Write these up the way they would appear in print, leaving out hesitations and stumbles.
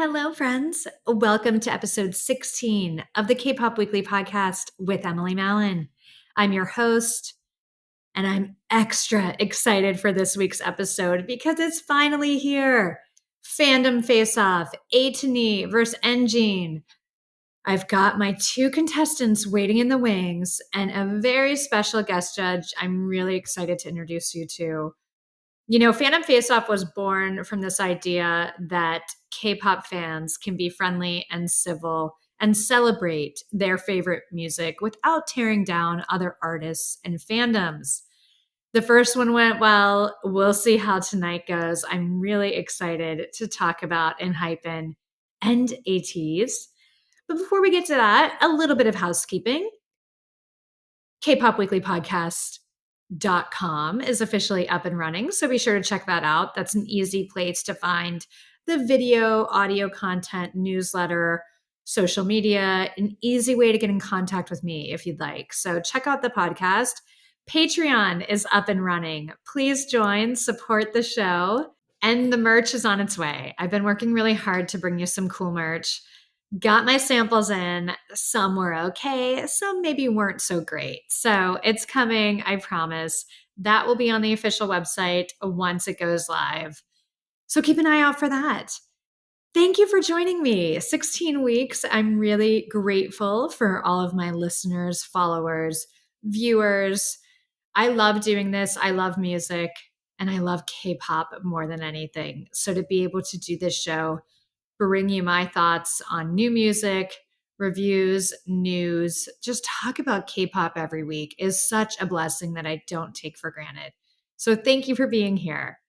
Hello, friends. Welcome to episode 16 of the Kpop Weekly Podcast with Emily Mallon. I'm your host, and I'm extra excited for this week's episode because it's finally here. Fandom Face-off, ATINY versus ENGENE. I've got my two contestants waiting in the wings and a very special guest judge I'm really excited to introduce you to. You know, Fandom Face-off was born from this idea that K-pop fans can be friendly and civil and celebrate their favorite music without tearing down other artists and fandoms. The first one went well. We'll see how tonight goes. I'm really excited to talk about Enhypen and Ateez. But before we get to that, a little bit of housekeeping. Kpop Weekly Podcast.com is officially up and running, so be sure to check that out. That's an easy place to find the video, audio content, newsletter, social media, an easy way to get in contact with me if you'd like. So check out the podcast. Patreon is up and running. Please join, support the show, and the merch is on its way. I've been working really hard to bring you some cool merch. Got my samples in. Some were okay. Some maybe weren't so great. So it's coming, I promise. That will be on the official website once it goes live. So keep an eye out for that. Thank you for joining me. 16 weeks. I'm really grateful for all of my listeners, followers, viewers. I love doing this. I love music and I love K-pop more than anything. So to be able to do this show, bring you my thoughts on new music, reviews, news, just talk about K-pop every week is such a blessing that I don't take for granted. So thank you for being here.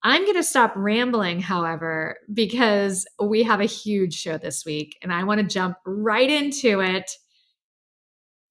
I'm going to stop rambling, however, because we have a huge show this week and I want to jump right into it.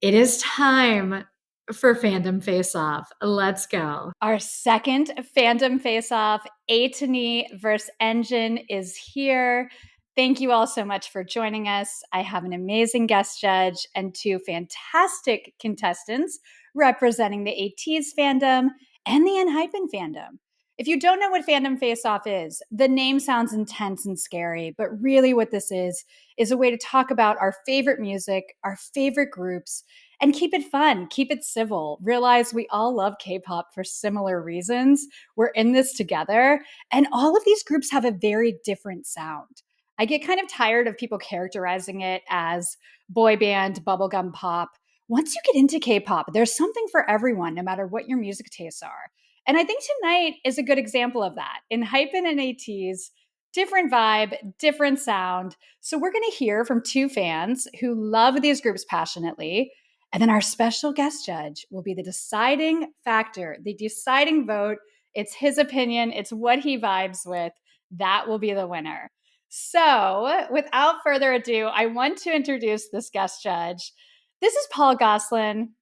It is time for Fandom Face-off. Let's go. Our second Fandom Face-off, ATINY versus ENGENE, is here. Thank you all so much for joining us. I have an amazing guest judge and two fantastic contestants representing the Ateez fandom and the Enhypen fandom. If you don't know what Fandom Face-off is, the name sounds intense and scary, but really what this is a way to talk about our favorite music, our favorite groups, and keep it fun, keep it civil. Realize we all love K-pop for similar reasons. We're in this together, and all of these groups have a very different sound. I get kind of tired of people characterizing it as boy band, bubblegum pop. Once you get into K-pop, there's something for everyone, no matter what your music tastes are. And I think tonight is a good example of that. Enhypen and Ateez, different vibe, different sound. So we're going to hear from two fans who love these groups passionately. And then our special guest judge will be the deciding factor, the deciding vote. It's his opinion. It's what he vibes with. That will be the winner. So without further ado, I want to introduce this guest judge. This is Paul Gosselin.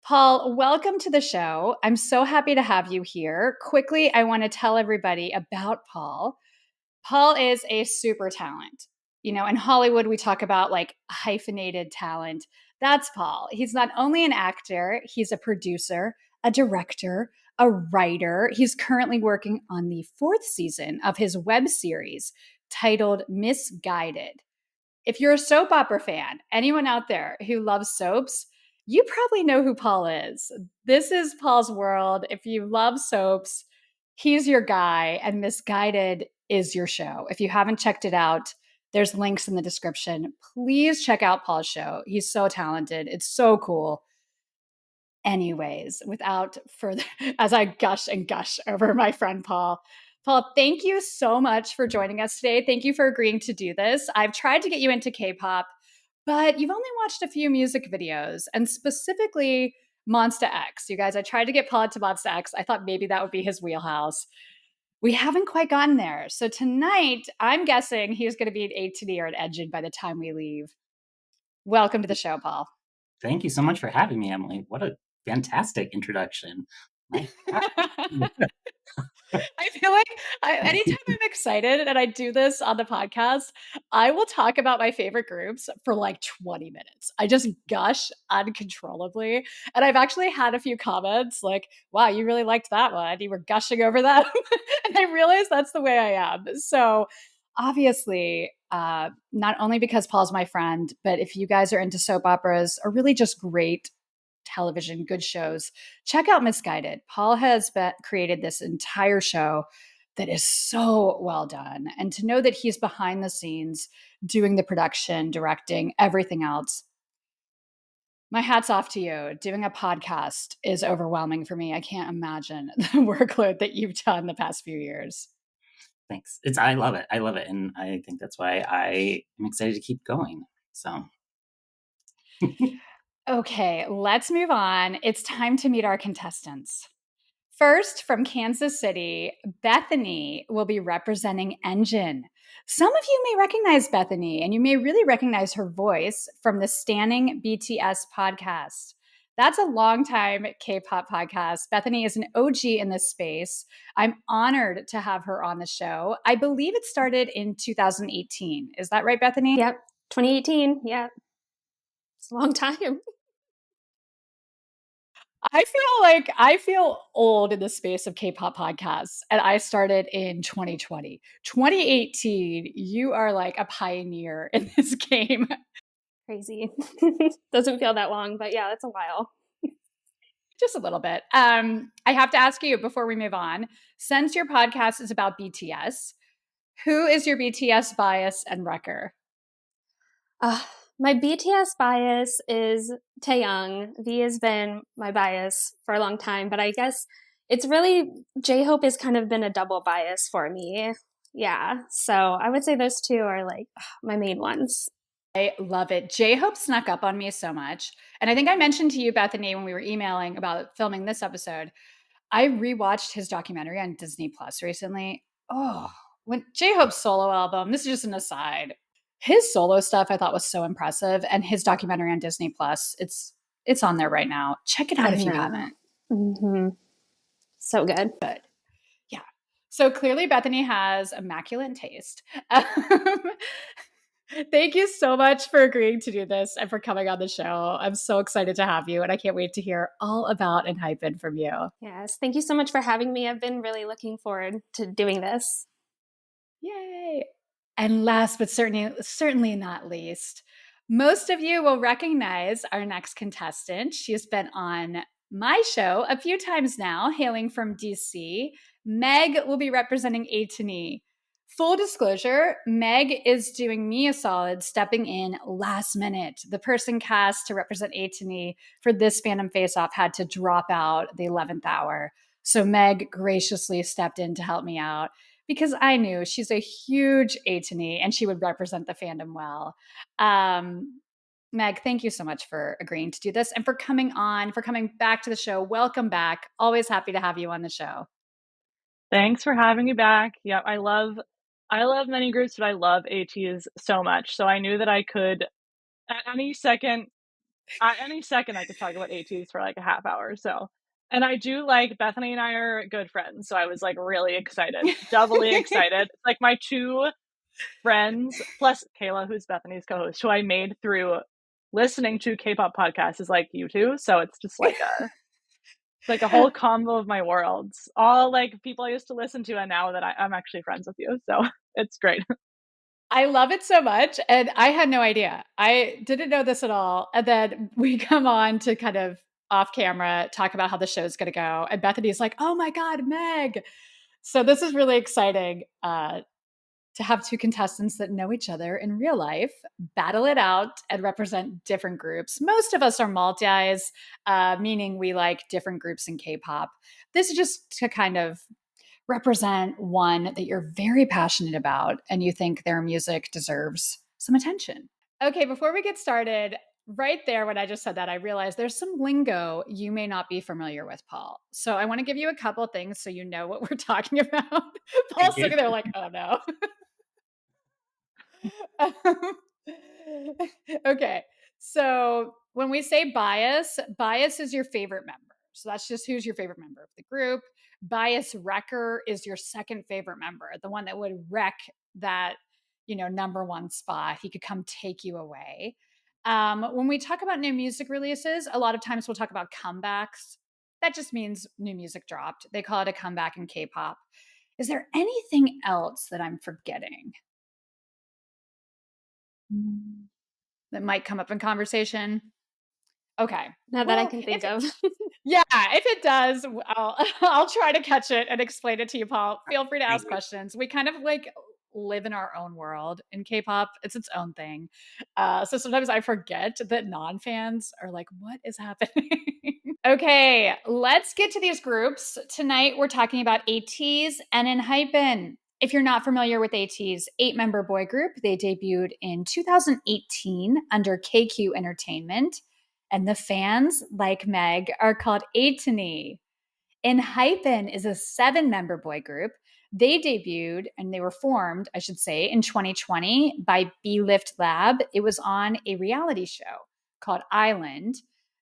Paul, welcome to the show. I'm so happy to have you here. Quickly, I want to tell everybody about Paul. Paul is a super talent. You know, in Hollywood, we talk about like hyphenated talent. That's Paul. He's not only an actor, he's a producer, a director, a writer. He's currently working on the 4th season of his web series titled Misguided. If you're a soap opera fan, anyone out there who loves soaps, you probably know who Paul is. This is Paul's world. If you love soaps, he's your guy, and Misguided is your show. If you haven't checked it out, there's links in the description. Please check out Paul's show. He's so talented. It's so cool. Anyways, without further, as I gush and gush over my friend Paul, thank you so much for joining us today. Thank you for agreeing to do this. I've tried to get you into K-pop, but you've only watched a few music videos, and specifically Monsta X. You guys, I tried to get Paul to Monsta X. I thought maybe that would be his wheelhouse. We haven't quite gotten there. So tonight, I'm guessing he's going to be an ATINY or an ENGENE by the time we leave. Welcome to the show, Paul. Thank you so much for having me, Emily. What a fantastic introduction. I feel like anytime I'm excited and I do this on the podcast, I will talk about my favorite groups for like 20 minutes. I just gush uncontrollably. And I've actually had a few comments like, wow, you really liked that one. You were gushing over that. And I realized that's the way I am. So obviously, not only because Paul's my friend, but if you guys are into soap operas or really just great television, good shows, check out Misguided. Paul has created this entire show that is so well done. And to know that he's behind the scenes doing the production, directing, everything else, my hat's off to you. Doing a podcast is overwhelming for me. I can't imagine the workload that you've done the past few years. Thanks. I love it. I love it. And I think that's why I am excited to keep going. So. Okay, let's move on. It's time to meet our contestants. First, from Kansas City, Bethany will be representing Engine. Some of you may recognize Bethany, and you may really recognize her voice from the Standing BTS podcast. That's a long-time K-pop podcast. Bethany is an OG in this space. I'm honored to have her on the show. I believe it started in 2018. Is that right, Bethany? Yep, 2018. Yeah, it's a long time. I feel old in the space of K-pop podcasts, and I started in 2020. 2018, you are like a pioneer in this game. Crazy. Doesn't feel that long, but yeah, that's a while. Just a little bit. I have to ask you before we move on, since your podcast is about BTS, who is your BTS bias and wrecker? My BTS bias is Taeyoung. V has been my bias for a long time, but I guess it's really J-Hope has kind of been a double bias for me. Yeah, so I would say those two are like my main ones. I love it. J-Hope snuck up on me so much. And I think I mentioned to you, Bethany, when we were emailing about filming this episode, I rewatched his documentary on Disney Plus recently. Oh, when J-Hope's solo album, this is just an aside. His solo stuff I thought was so impressive. And his documentary on Disney Plus, it's on there right now. Check it out if you haven't. Mm-hmm. So good. But yeah. So clearly Bethany has immaculate taste. Thank you so much for agreeing to do this and for coming on the show. I'm so excited to have you, and I can't wait to hear all about Enhypen from you. Yes, thank you so much for having me. I've been really looking forward to doing this. Yay! And last but certainly not least, most of you will recognize our next contestant. She has been on my show a few times now, hailing from DC. Meg will be representing Atiny. Full disclosure, Meg is doing me a solid stepping in last minute. The person cast to represent Atiny for this Fandom Face-off had to drop out the 11th hour. So Meg graciously stepped in to help me out because I knew she's a huge Atiny and she would represent the fandom well. Meg, thank you so much for agreeing to do this and for coming on, for coming back to the show. Welcome back. Always happy to have you on the show. Thanks for having me back. Yeah, I love many groups, but I love Ateez so much. So I knew that I could at any second I could talk about Ateez for like a half hour. So and I do like Bethany and I are good friends. So I was like really excited, doubly excited. It's like my two friends plus Kayla, who's Bethany's co-host, who I made through listening to K-pop podcasts is like you two. So it's just like a whole combo of my worlds, all like people I used to listen to, and now that I'm actually friends with you, so it's great. I love it so much, and I had no idea. I didn't know this at all, and then we come on to kind of off camera talk about how the show's going to go, and Bethany's like, "Oh my god, Meg!" So this is really exciting to have two contestants that know each other in real life, battle it out, and represent different groups. Most of us are multis, meaning we like different groups in K-pop. This is just to kind of represent one that you're very passionate about and you think their music deserves some attention. Okay, before we get started, right there when I just said that, I realized there's some lingo you may not be familiar with, Paul. So I want to give you a couple of things so you know what we're talking about. Paul's sitting there like, oh no. Okay. So when we say bias, bias is your favorite member. So that's just who's your favorite member of the group. Bias wrecker is your second favorite member, the one that would wreck that, number one spot. He could come take you away. When we talk about new music releases, a lot of times we'll talk about comebacks. That just means new music dropped. They call it a comeback in K-pop. Is there anything else that I'm forgetting? that might come up in conversation? Okay. Not that I can think of. Yeah, if it does, I'll try to catch it and explain it to you, Paul. Feel free to Thank ask you. questions. We kind of like live in our own world in K-pop. It's its own thing. So sometimes I forget that non-fans are like, what is happening? Okay, let's get to these groups. Tonight we're talking about Ateez and Enhypen. If you're not familiar with Ateez, 8-member boy group, they debuted in 2018 under KQ Entertainment. And the fans, like Meg, are called Atiny. Enhypen is a 7-member boy group. They debuted and they were formed, I should say, in 2020 by B-Lift Lab. It was on a reality show called Island.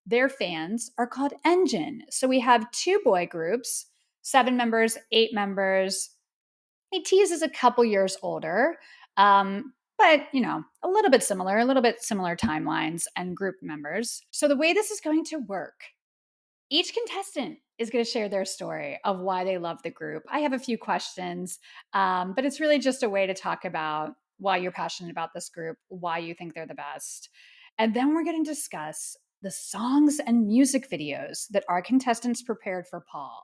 Their fans are called Engine. So we have 2 boy groups, 7 members, 8 members. Ateez is a couple years older. But a little bit similar timelines and group members. So the way this is going to work, each contestant is going to share their story of why they love the group. I have a few questions, but it's really just a way to talk about why you're passionate about this group, why you think they're the best. And then we're going to discuss the songs and music videos that our contestants prepared for Paul.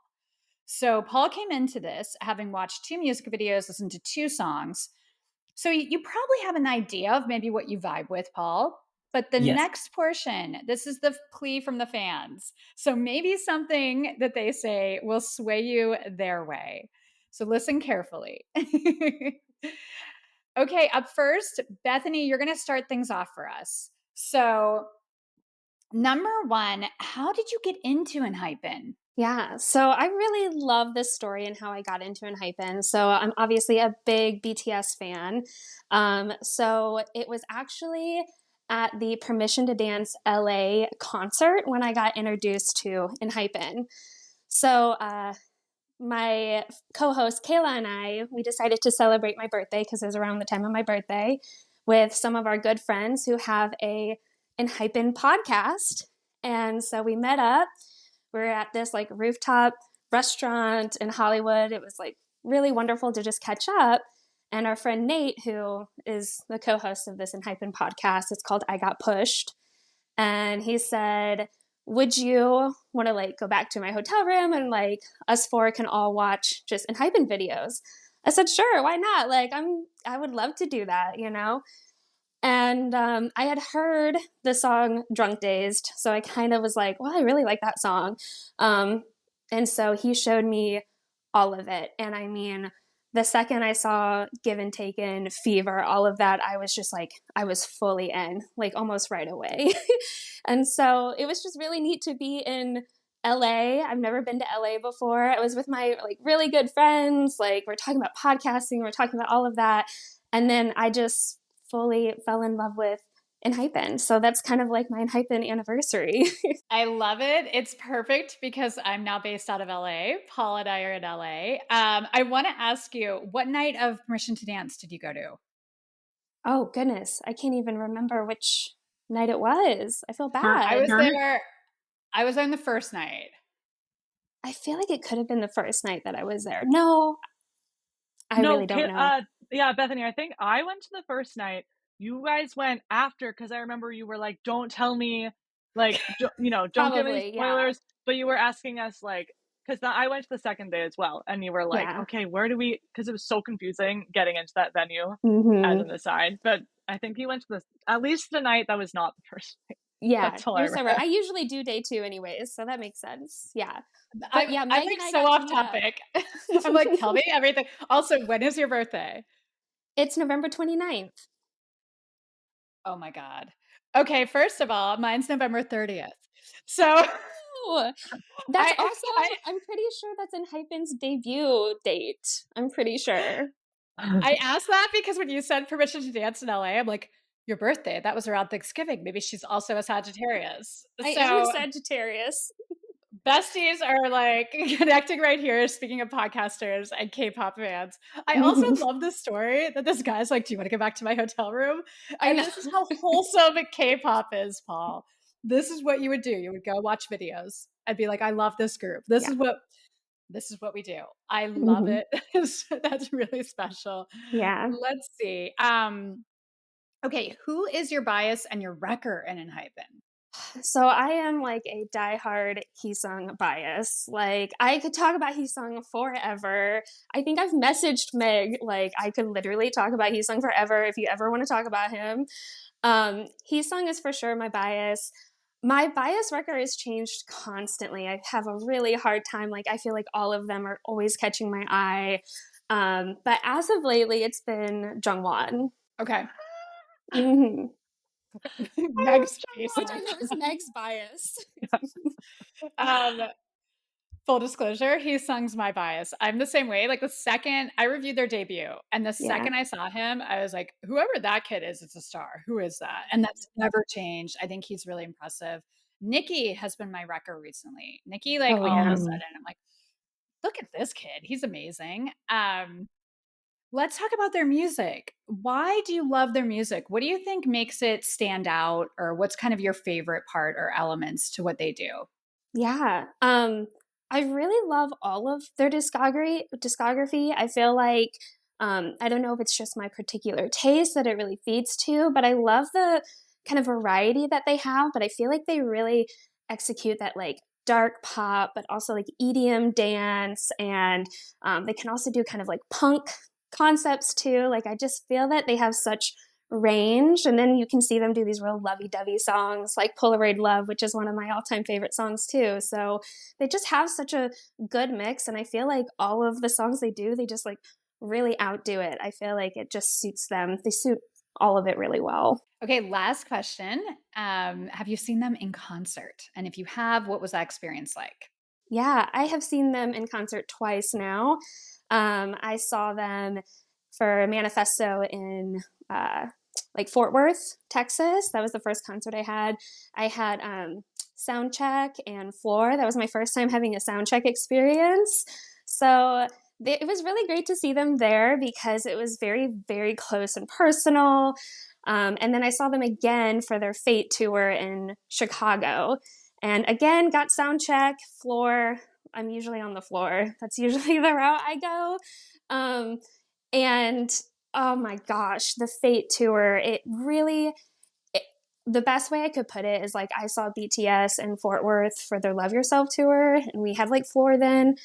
So Paul came into this having watched 2 music videos, listened to 2 songs. So you probably have an idea of maybe what you vibe with, Paul. But the next portion, this is the plea from the fans. So maybe something that they say will sway you their way. So listen carefully. Okay, up first, Bethany, you're going to start things off for us. So, number 1, how did you get into Enhypen? Yeah, so I really love this story and how I got into Enhypen. So I'm obviously a big BTS fan. So it was actually at the Permission to Dance LA concert when I got introduced to Enhypen. So my co-host Kayla and I, we decided to celebrate my birthday because it was around the time of my birthday with some of our good friends who have a Enhypen podcast. And so we met up. We were at this like rooftop restaurant in Hollywood. It was like really wonderful to just catch up. And our friend Nate, who is the co-host of this Enhypen podcast, it's called I Got Pushed. And he said, would you want to like go back to my hotel room and like us 4 can all watch just Enhypen videos? I said, sure, why not? Like I would love to do that, And I had heard the song Drunk-Dazed, so I kind of was like, well, I really like that song. And so he showed me all of it. And I mean, the second I saw Given Taken, Fever, all of that, I was just like, I was fully in, like almost right away. And so it was just really neat to be in LA. I've never been to LA before. I was with my like really good friends. Like we're talking about podcasting, we're talking about all of that. And then I just fully fell in love with Enhypen. So that's kind of like my Enhypen anniversary. I love it. It's perfect because I'm now based out of LA. Paul and I are in LA. I want to ask you, what night of Permission to Dance did you go to? Oh, goodness. I can't even remember which night it was. I feel bad. I was there on the first night. I feel like it could have been the first night that I was there. No, I really don't know. Yeah, Bethany, I think I went to the first night. You guys went after because I remember you were like, don't tell me, like, don't give any spoilers. Yeah. But you were asking us, like, because I went to the second day as well. And you were like, okay, where do we, because it was so confusing getting into that venue as an aside. But I think you went to at least the night that was not the first night. Yeah, you're so right. I usually do day 2 anyways, so that makes sense. Yeah. But yeah, I'm like so off topic. I'm like, tell me everything. Also, when is your birthday? It's November 29th. Oh my God. Okay, first of all, mine's November 30th. So that's I'm pretty sure that's Enhypen's debut date. I'm pretty sure. I asked that because when you said Permission to Dance in LA, I'm like, your birthday, that was around Thanksgiving. Maybe she's also a Sagittarius. I am a Sagittarius. Besties are like connecting right here. Speaking of podcasters and K-pop fans, I also love the story that this guy's like, do you want to go back to my hotel room? And this is how wholesome K-pop is, Paul. This is what you would do. You would go watch videos and be like, I love this group. This is what we do. I love it. That's really special. Yeah. Let's see. Okay, who is your bias and your wrecker in Enhypen? So I am like a diehard Heesung bias. Like I could talk about Heesung forever. I think I've messaged Meg like I could literally talk about Heesung forever if you ever want to talk about him. Heesung is for sure my bias. My bias record has changed constantly. I have a really hard time. Like I feel like all of them are always catching my eye. But as of lately, it's been Jungwon. Okay. Mm-hmm. Meg's face. Which I know is Meg's bias. um, Full disclosure, he sung's my bias. I'm the same way. Like the second I reviewed their debut and the second I saw him, I was like, whoever that kid is, it's a star. Who is that? And that's never changed. I think he's really impressive. Nikki has been my wrecker recently. Nikki, like all of a sudden, I'm like, look at this kid. He's amazing. Let's talk about their music. Why do you love their music? What do you think makes it stand out, or what's kind of your favorite part or elements to what they do? Yeah. I really love all of their discography. I feel like I don't know if it's just my particular taste that it really feeds to, but I love the kind of variety that they have, but I feel like they really execute that like dark pop, but also like EDM dance, and they can also do kind of like punk concepts too. Like I just feel that they have such range, and then you can see them do these real lovey-dovey songs like Polaroid Love, which is one of my all-time favorite songs too. So they just have such a good mix, and I feel like all of the songs they do, they just like really outdo it. I feel like it just suits them. They suit all of it really well. Okay, last question. Have you seen them in concert? And if you have, what was that experience like? Yeah, I have seen them in concert twice now. I saw them for Manifesto in like Fort Worth, Texas. That was the first concert I had. I had Soundcheck and Floor. That was my first time having a Soundcheck experience. So it was really great to see them there because it was very, very close and personal. And then I saw them again for their Fate tour in Chicago. And again, got Soundcheck, Floor. I'm usually on the floor. That's usually the route I go. And oh my gosh, the Fate tour, it really, the best way I could put it is like I saw BTS in Fort Worth for their Love Yourself tour, and we had like Floor then.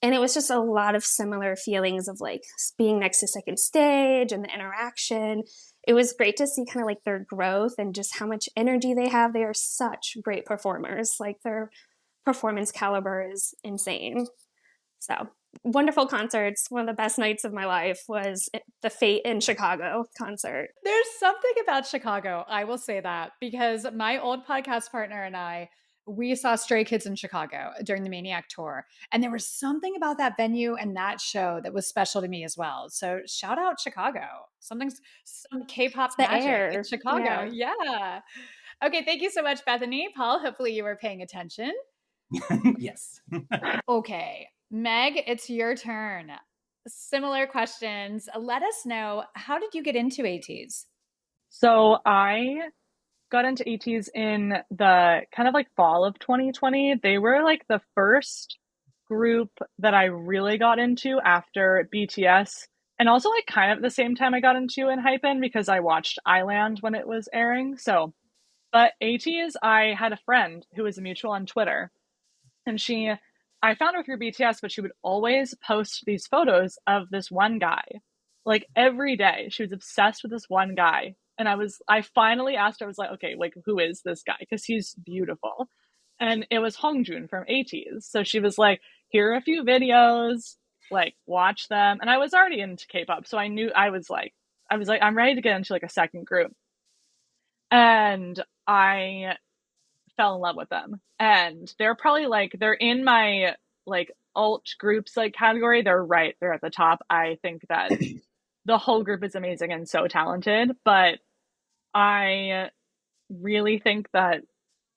And it was just a lot of similar feelings of like being next to second stage and the interaction. It was great to see kind of like their growth and just how much energy they have. They are such great performers. Like their performance caliber is insane. So wonderful concerts. One of the best nights of my life was the Fate in Chicago concert. There's something about Chicago, I will say that, because my old podcast partner and I, we saw Stray Kids in Chicago during the Maniac tour. And there was something about that venue and that show that was special to me as well. So shout out Chicago. Some K-pop The magic air. in Chicago. Yeah. Okay, thank you so much, Bethany. Paul, hopefully you were paying attention. Yes. Okay, Meg, it's your turn. Similar questions. Let us know, how did you get into Ateez? So I got into Ateez in the kind of like fall of 2020. They were like the first group that I really got into after BTS. And also like kind of at the same time I got into Enhypen because I watched Island when it was airing. So, but Ateez, I had a friend who was a mutual on Twitter, and I found her through BTS, but she would always post these photos of this one guy. Like every day, she was obsessed with this one guy. And I finally asked her, I was like, okay, like, who is this guy? Because he's beautiful. And it was Hongjun from Ateez. So she was like, here are a few videos, like, watch them. And I was already into K-pop. So I'm ready to get into like a second group. And I fell in love with them. And they're in my like alt groups like category. They're at the top. I think that the whole group is amazing and so talented, but I really think that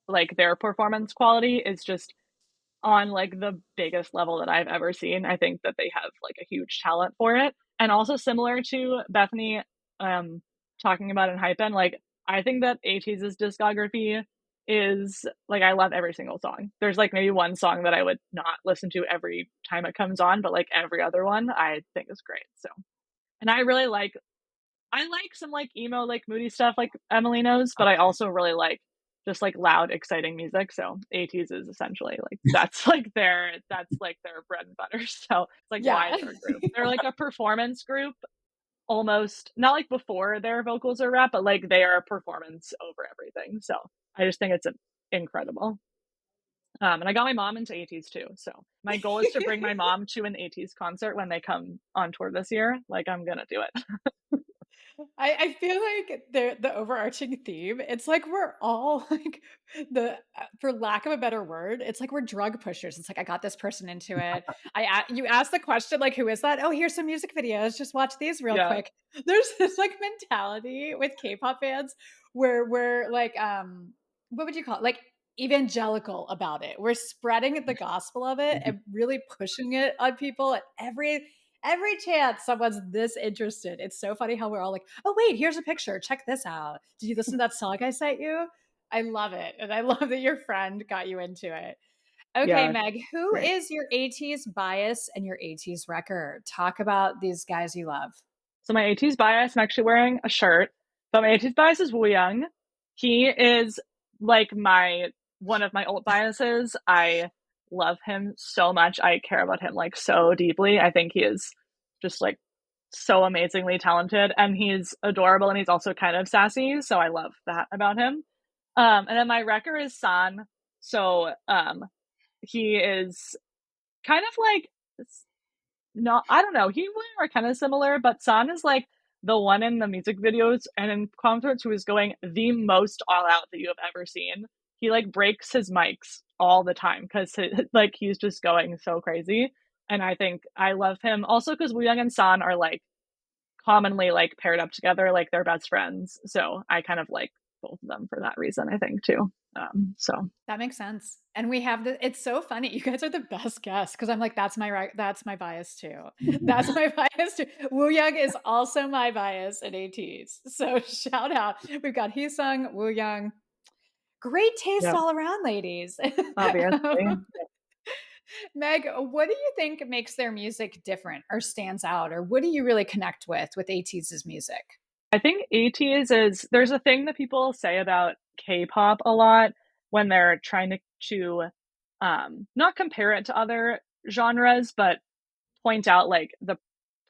like their performance quality is just on like the biggest level that I've ever seen. I think that they have like a huge talent for it. And also similar to Bethany talking about Enhypen, like I think that Ateez's discography is like I love every single song. There's like maybe one song that I would not listen to every time it comes on, but like every other one I think is great. So, and I really like I like some like emo, like moody stuff like Emily knows, but I also really like just like loud, exciting music. So Ateez is essentially like that's like their bread and butter. So it's like Yeah. why they're a group. They're like a performance group, almost not like before their vocals are rap, but like they are a performance over everything. So I just think it's incredible. And I got my mom into Ateez too. So my goal is to bring my mom to an Ateez concert when they come on tour this year. Like I'm gonna do it. I feel like the overarching theme, it's like we're all like for lack of a better word, it's like we're drug pushers. It's like I got this person into it. You ask the question like, who is that? Oh, here's some music videos. Just watch these real Yeah. quick. There's this like mentality with K-pop fans where we're like, what would you call it? Like evangelical about it. We're spreading the gospel of it and really pushing it on people at every chance someone's this interested. It's so funny how we're all like, oh, wait, here's a picture. Check this out. Did you listen to that song I sent you? I love it. And I love that your friend got you into it. Okay, Yeah. Meg, who Great. is your Ateez bias and your Ateez record? Talk about these guys you love. So my Ateez bias, I'm actually wearing a shirt. But my Ateez bias is Woo Young. He is like one of my old biases. I love him so much. I care about him like so deeply. I think he is just like so amazingly talented, and he's adorable, and he's also kind of sassy. So I love that about him. And then my wrecker is San. So he is kind of like not, I don't know, he and William are kind of similar, but San is like the one in the music videos and in concerts who is going the most all out that you have ever seen. He like breaks his mics all the time because like he's just going so crazy. And I think I love him also because Woo Young and San are like commonly like paired up together, like they're best friends. So I kind of like both of them for that reason, I think too. So that makes sense. And we have it's so funny. You guys are the best guests because I'm like, that's my bias too. That's my bias too. Woo Young is also my bias at Ateez. So shout out. We've got Heesung, Woo Young. Great taste all around, ladies. obviously. Meg, what do you think makes their music different or stands out? Or what do you really connect with Ateez's music? I think Ateez is, there's a thing that people say about K-pop a lot when they're trying to not compare it to other genres, but point out like the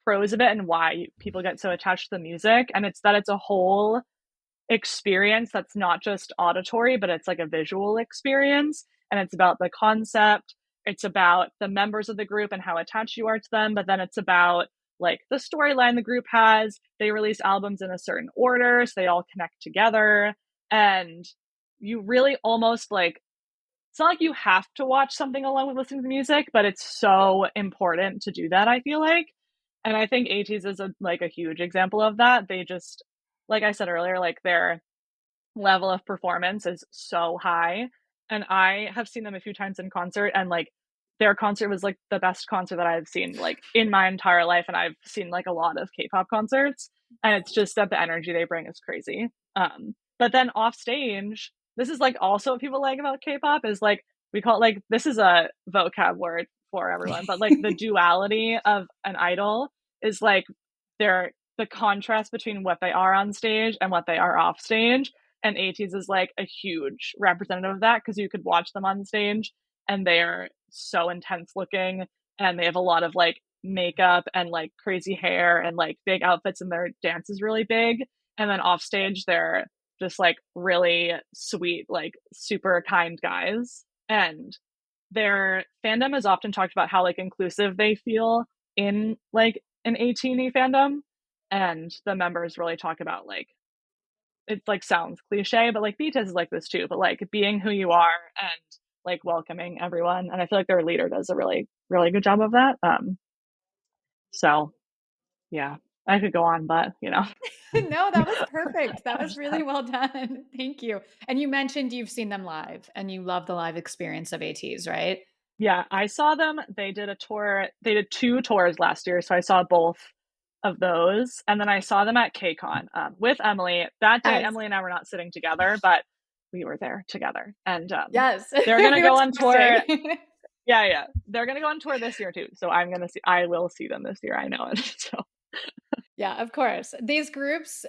pros of it and why people get so attached to the music. And it's that it's a whole experience that's not just auditory, but it's like a visual experience. And it's about the concept, it's about the members of the group and how attached you are to them, but then it's about like the storyline the group has. They release albums in a certain order, so they all connect together. And you really almost like, it's not like you have to watch something along with listening to music, but it's so important to do that, I feel like. And I think Ateez is like a huge example of that. They just, like I said earlier, like their level of performance is so high. And I have seen them a few times in concert, and like their concert was like the best concert that I've seen like in my entire life. And I've seen like a lot of K-pop concerts, and it's just that the energy they bring is crazy. But then off stage, this is like also what people like about K-pop is like, we call it like, this is a vocab word for everyone, but like the duality of an idol is like the contrast between what they are on stage and what they are off stage. And Ateez is like a huge representative of that because you could watch them on stage and they're so intense looking, and they have a lot of like makeup and like crazy hair and like big outfits, and their dance is really big. And then off stage, they're just like really sweet, like super kind guys. And their fandom has often talked about how like inclusive they feel in like an ATEEN fandom. And the members really talk about like, it like sounds cliche, but like BTS is like this too, but like being who you are and like welcoming everyone. And I feel like their leader does a really, really good job of that. So yeah, I could go on, but you know. No, that was perfect. That was really well done. Thank you. And you mentioned you've seen them live and you love the live experience of Ateez, right? Yeah, I saw them. They did a tour. They did 2 tours last year, so I saw both of those. And then I saw them at KCON with Emily. That day, Yes. Emily and I were not sitting together, but we were there together. And yes, they're gonna We go were on tour. texting. Yeah, they're gonna go on tour this year too. So I will see them this year. I know it. So Yeah, of course. These groups,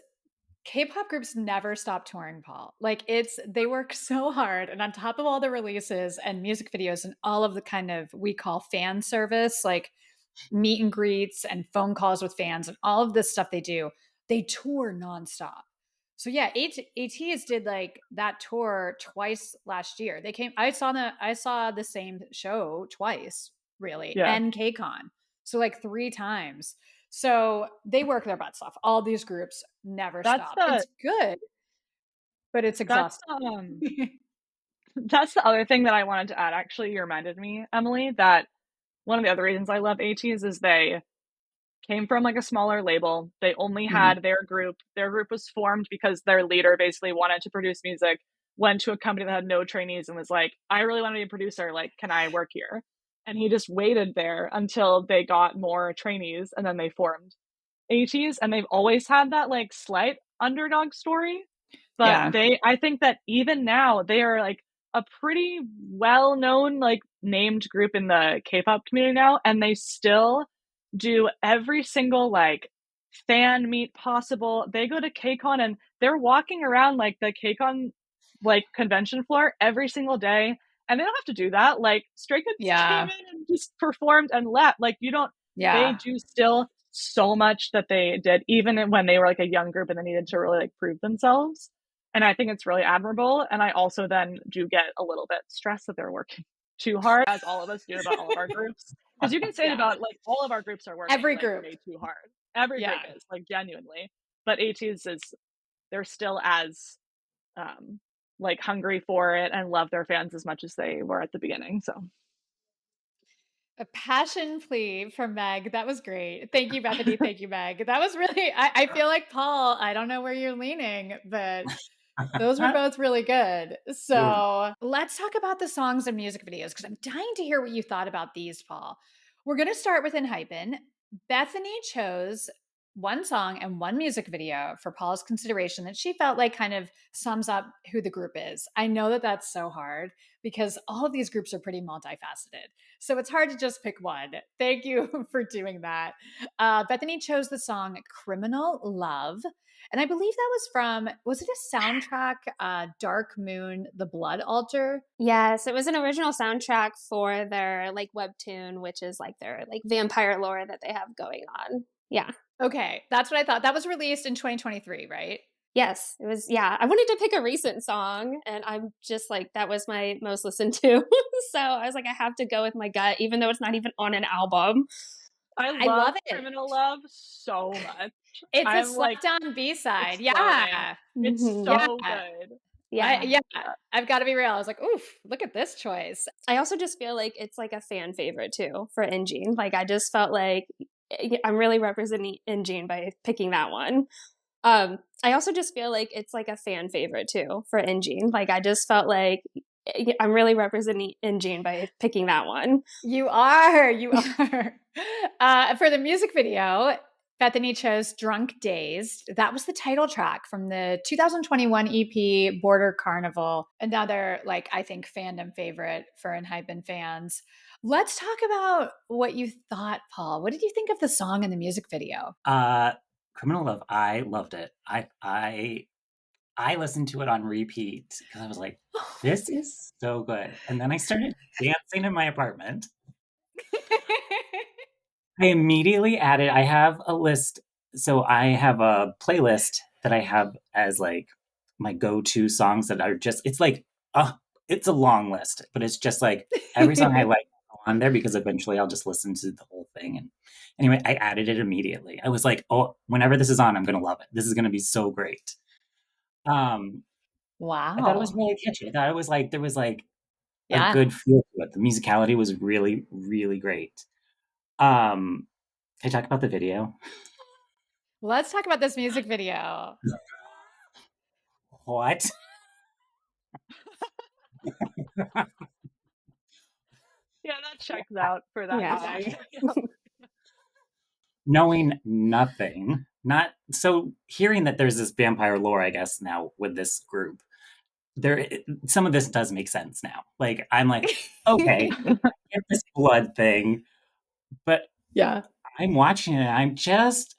K-pop groups never stop touring, Paul. Like they work so hard, and on top of all the releases and music videos and all of the kind of we call fan service, like meet and greets and phone calls with fans and all of this stuff they tour nonstop. So yeah, Ateez did like that tour twice last year. They came. I saw the same show twice, really, Yeah. and KCON. So like 3 times. So they work their butts off. All these groups never stop. It's good, but it's exhausting. That's the other thing that I wanted to add. Actually, you reminded me, Emily, that one of the other reasons I love Ateez is they came from like a smaller label. They only had their group. Their group was formed because their leader basically wanted to produce music, went to a company that had no trainees and was like, I really want to be a producer. Like, can I work here? And he just waited there until they got more trainees, and then they formed Ateez. And they've always had that like slight underdog story. But I think that even now they are like a pretty well-known, like named group in the K-pop community now, and they still do every single like fan meet possible. They go to KCON and they're walking around like the KCON like convention floor every single day, and they don't have to do that. Like Stray Kids came in and just performed and left. Like they do still so much that they did even when they were like a young group and they needed to really like prove themselves. And I think it's really admirable. And I also then do get a little bit stressed that they're working too hard, as all of us do about all of our groups. Because you can say about like all of our groups are working Every like, group way too hard. Every group is like genuinely. But Ateez they're still as like hungry for it and love their fans as much as they were at the beginning. So a passion plea from Meg. That was great. Thank you, Bethany. Thank you, Meg. That was really, I feel like, Paul, I don't know where you're leaning, but those were both really good. So let's talk about the songs and music videos, because I'm dying to hear what you thought about these, Paul. We're going to start with Enhypen. Bethany chose one song and one music video for Paul's consideration that she felt like kind of sums up who the group is. I know that that's so hard because all of these groups are pretty multifaceted. So it's hard to just pick one. Thank you for doing that. Bethany chose the song Criminal Love. And I believe that was it a soundtrack, Dark Moon, The Blood Altar? Yes, it was an original soundtrack for their like webtoon, which is like their like vampire lore that they have going on. Yeah. Okay, that's what I thought. That was released in 2023, right? Yes, it was. Yeah, I wanted to pick a recent song, and I'm just like, that was my most listened to. So I was like, I have to go with my gut, even though it's not even on an album. I love it. Criminal Love so much. It's a slept on B-side. Yeah. It's so good. Yeah. I've got to be real. I was like, oof, look at this choice. I also just feel like it's like a fan favorite too for ENGENE. Like I just felt like I'm really representing ENGENE by picking that one. I also just feel like it's like a fan favorite too for ENGENE. Like I just felt like I'm really representing ENGENE by picking that one. You are. For the music video, Bethany chose Drunk-Dazed. That was the title track from the 2021 EP Border Carnival. Another, like, I think fandom favorite for Enhypen fans. Let's talk about what you thought, Paul. What did you think of the song and the music video? Criminal Love, I loved it. I listened to it on repeat because I was like, this is so good. And then I started dancing in my apartment. I immediately added, I have a list. So I have a playlist that I have as like my go-to songs that are just, it's like, it's a long list, but it's just like every song I like on there because eventually I'll just listen to the whole thing. And anyway, I added it immediately. I was like, oh, whenever this is on, I'm going to love it. This is going to be so great. Wow. I thought it was really catchy. I thought it was like, there was like a good feel to it. The musicality was really, really great. Can I talk about the video? Let's talk about this music video. What? Yeah, that checks out for that. Yeah. Knowing nothing, hearing that there's this vampire lore, I guess now with this group, some of this does make sense now. Like I'm like, okay, get this blood thing, but yeah, I'm watching it. I'm just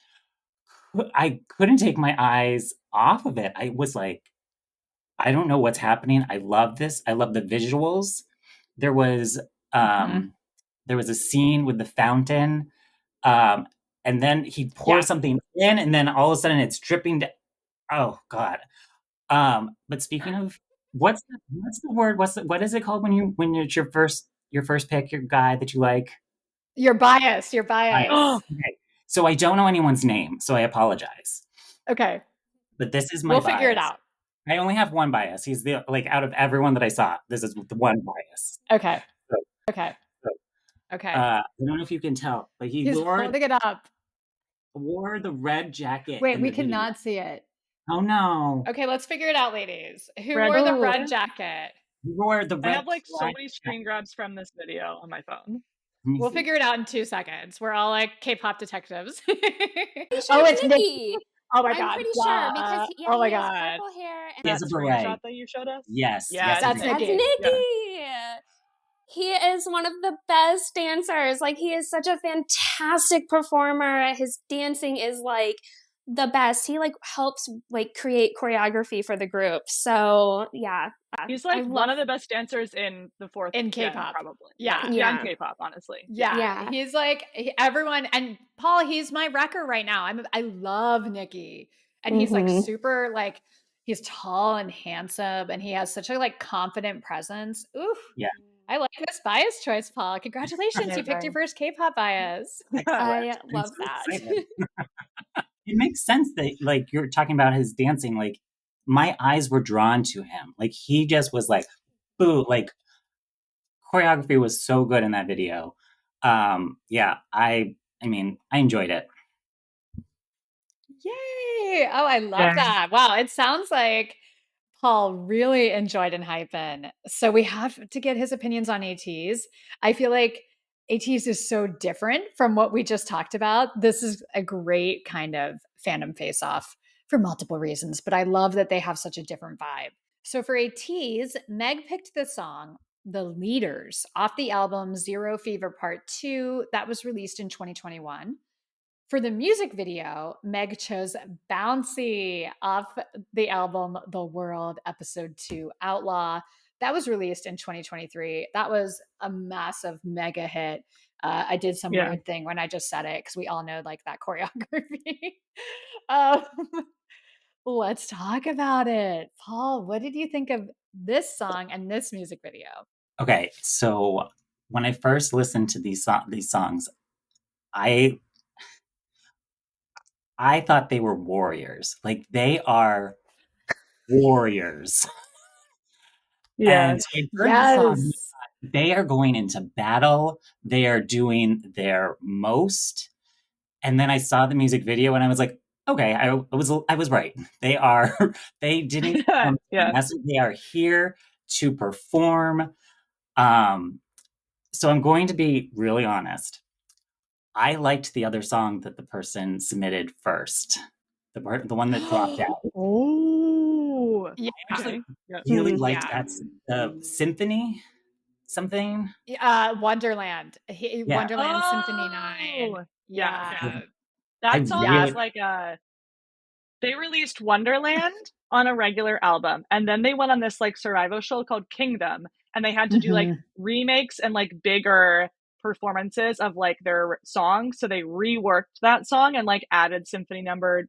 I couldn't take my eyes off of it. I was like, I don't know what's happening. I love this. I love the visuals. There was there was a scene with the fountain, um, and then he pours something in, and then all of a sudden it's dripping. Oh God! But speaking of, what's the word? What is it called when it's your first pick, your guy that you like? Your bias. Your bias. Okay. So I don't know anyone's name, so I apologize. Okay. But this is my We'll bias. figure it out. I only have one bias. He's the out of everyone that I saw, this is the one bias. Okay. So, okay. Okay. I don't know if you can tell, but He's holding it up. Wore the red jacket. Wait, we cannot see it. Oh no. Okay, let's figure it out, ladies. Who Red wore the jacket? red jacket? Who wore the red? I have like so many screen grabs from this video on my phone. We'll figure it out in 2 seconds. We're all like K-pop detectives. Oh, it's Nikki. Oh my God. I'm pretty sure because he has purple hair and He has a beret. Screenshot that you showed us? Yes. Yeah, that's Nikki. That's Nikki. Yeah. He is one of the best dancers. Like, he is such a fantastic performer. His dancing is like the best. He like helps like create choreography for the group. So yeah. He's like one of the best dancers in the fourth in K-pop, probably. Yeah, in K-pop, honestly. Yeah. He's like everyone, and Paul, he's my wrecker right now. I love Nikki, and he's like super like he's tall and handsome, and he has such a like confident presence. Oof. Yeah. I like this bias choice, Paul. Congratulations, you picked your first K-pop bias. I love that. It makes sense that like you're talking about his dancing, like my eyes were drawn to him. Like he just was like, boo, like choreography was so good in that video. Yeah, I mean, I enjoyed it. Yay! Oh, I love that. Wow, it sounds like Paul really enjoyed Enhypen. So we have to get his opinions on Ateez. I feel like Ateez is so different from what we just talked about. This is a great kind of fandom face-off for multiple reasons, but I love that they have such a different vibe. So for Ateez, Meg picked the song The Leaders off the album Zero Fever Part 2 that was released in 2021. For the music video, Meg chose Bouncy off the album The World Episode 2 Outlaw. That was released in 2023. That was a massive mega hit. I did some weird thing when I just said it because we all know like that choreography. Let's talk about it. Paul, what did you think of this song and this music video? Okay, so when I first listened to these songs, I thought they were warriors. Like they are warriors. Yes. Song, they are going into battle. They are doing their most. And then I saw the music video and I was like, okay, I was right. They didn't they are here to perform. So I'm going to be really honest. I liked the other song that the person submitted first. The one that dropped out. Oh, yeah. I actually really liked that symphony something. Wonderland. Wonderland Symphony 9. Yeah. That song is like they released Wonderland on a regular album, and then they went on this like survival show called Kingdom, and they had to do like remakes and like bigger performances of like their songs. So they reworked that song and like added Symphony Number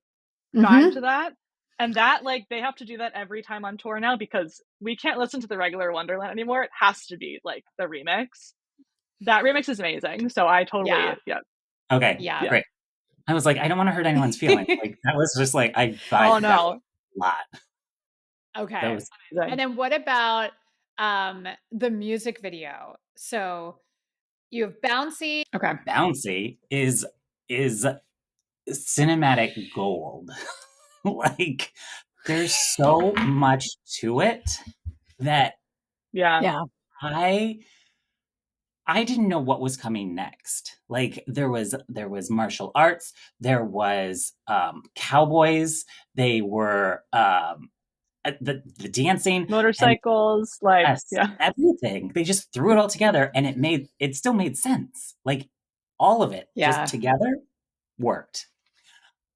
5 to that. And that like they have to do that every time on tour now because we can't listen to the regular Wonderland anymore. It has to be like the remix. That remix is amazing. So I totally Okay. Great. I was like, I don't want to hurt anyone's feelings. Like that was just like I vibed a lot. Okay. And then what about the music video? So you have Bouncy. Okay. Bouncy is cinematic gold. Like there's so much to it that I didn't know what was coming next. Like there was martial arts, there was cowboys, they were the dancing, motorcycles, everything. They just threw it all together and it still made sense. Like all of it just together worked.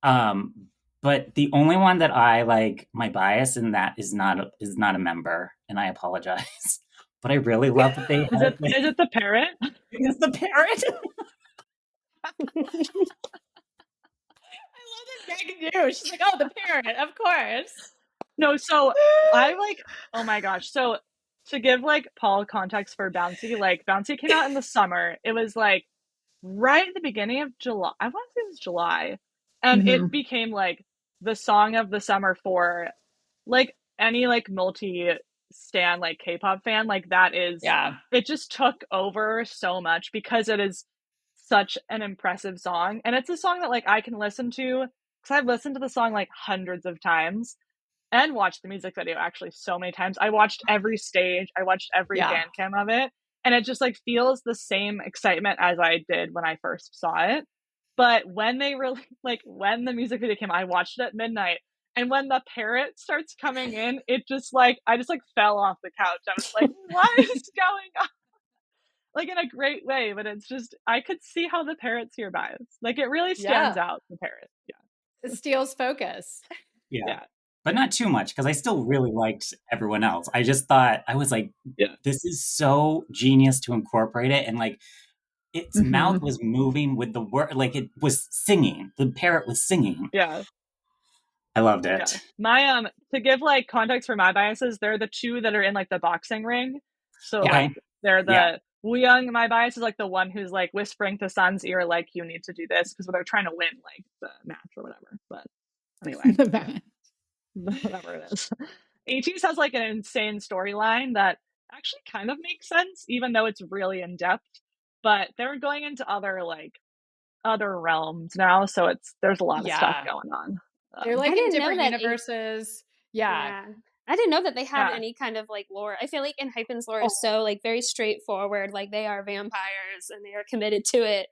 But the only one that I like, my bias in that is not a member, and I apologize. But I really love that they Is it the parrot? it's the parrot. I love that Meg knew. She's like, oh, the parrot, of course. No, so I like, oh my gosh. So to give like Paul context for Bouncy, like Bouncy came out in the summer. It was like right at the beginning of July. I want to say it was July. And it became like the song of the summer for like any like multi stan like K-pop fan. Like that is, Yeah. it just took over so much because it is such an impressive song. And it's a song that like I can listen to because I've listened to the song like hundreds of times and watched the music video actually so many times. I watched every stage, I watched every fan cam of it, and it just like feels the same excitement as I did when I first saw it. But when they really like when the music video came, I watched it at midnight. And when the parrot starts coming in, it just like I just like fell off the couch. I was like, what is going on? Like in a great way, but it's just I could see how the parrot's your bias. Like it really stands out, the parrot. Yeah. It steals focus. Yeah. But not too much, because I still really liked everyone else. I just thought, I was like, this is so genius to incorporate it. And like, its mouth was moving with the word, like it was singing. The parrot was singing. Yeah. I loved it. Yeah. My, to give like context for my biases, they're the two that are in like the boxing ring. So like, they're the Woo Young, my bias is like the one who's like whispering to Sun's ear, like, you need to do this because they're trying to win like the match or whatever. But anyway. Whatever it is. Ateez has like an insane storyline that actually kind of makes sense, even though it's really in depth. But they're going into other realms now, so there's a lot of stuff going on. They're like in different universes. I didn't know that they had any kind of like lore. I feel like Enhypen's lore is so like very straightforward. Like they are vampires and they are committed to it.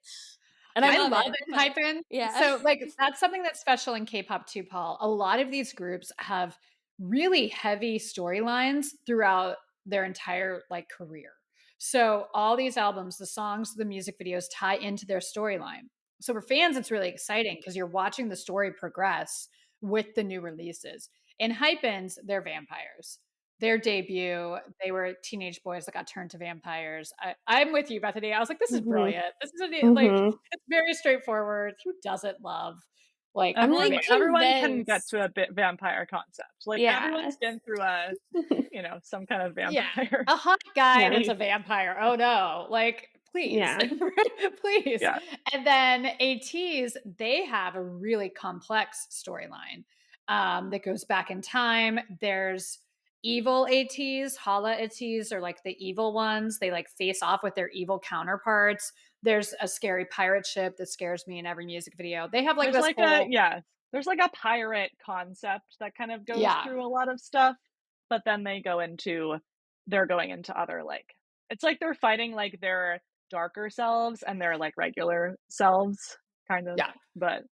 And I love Enhypen. Yeah. So like that's something that's special in K-pop too, Paul. A lot of these groups have really heavy storylines throughout their entire like career. So all these albums, the songs, the music videos tie into their storyline. So for fans, it's really exciting because you're watching the story progress with the new releases. Enhypen's, they're vampires. Their debut, they were teenage boys that got turned to vampires. I'm with you, Bethany. I was like, this is brilliant. This is like, it's very straightforward. Who doesn't love like everyone can get to a bit vampire concept. Like everyone's been through some kind of vampire. Yeah. A hot guy that's a vampire. Oh no. Like, please. Please. Yeah. And then Ateez, they have a really complex storyline that goes back in time. There's evil Ateez, Hala Ateez are like the evil ones. They like face off with their evil counterparts. There's a scary pirate ship that scares me in every music video. They have like there's this like there's like a pirate concept that kind of goes through a lot of stuff, but then they're going into other like it's like they're fighting like their darker selves and their like regular selves kind of. Yeah. But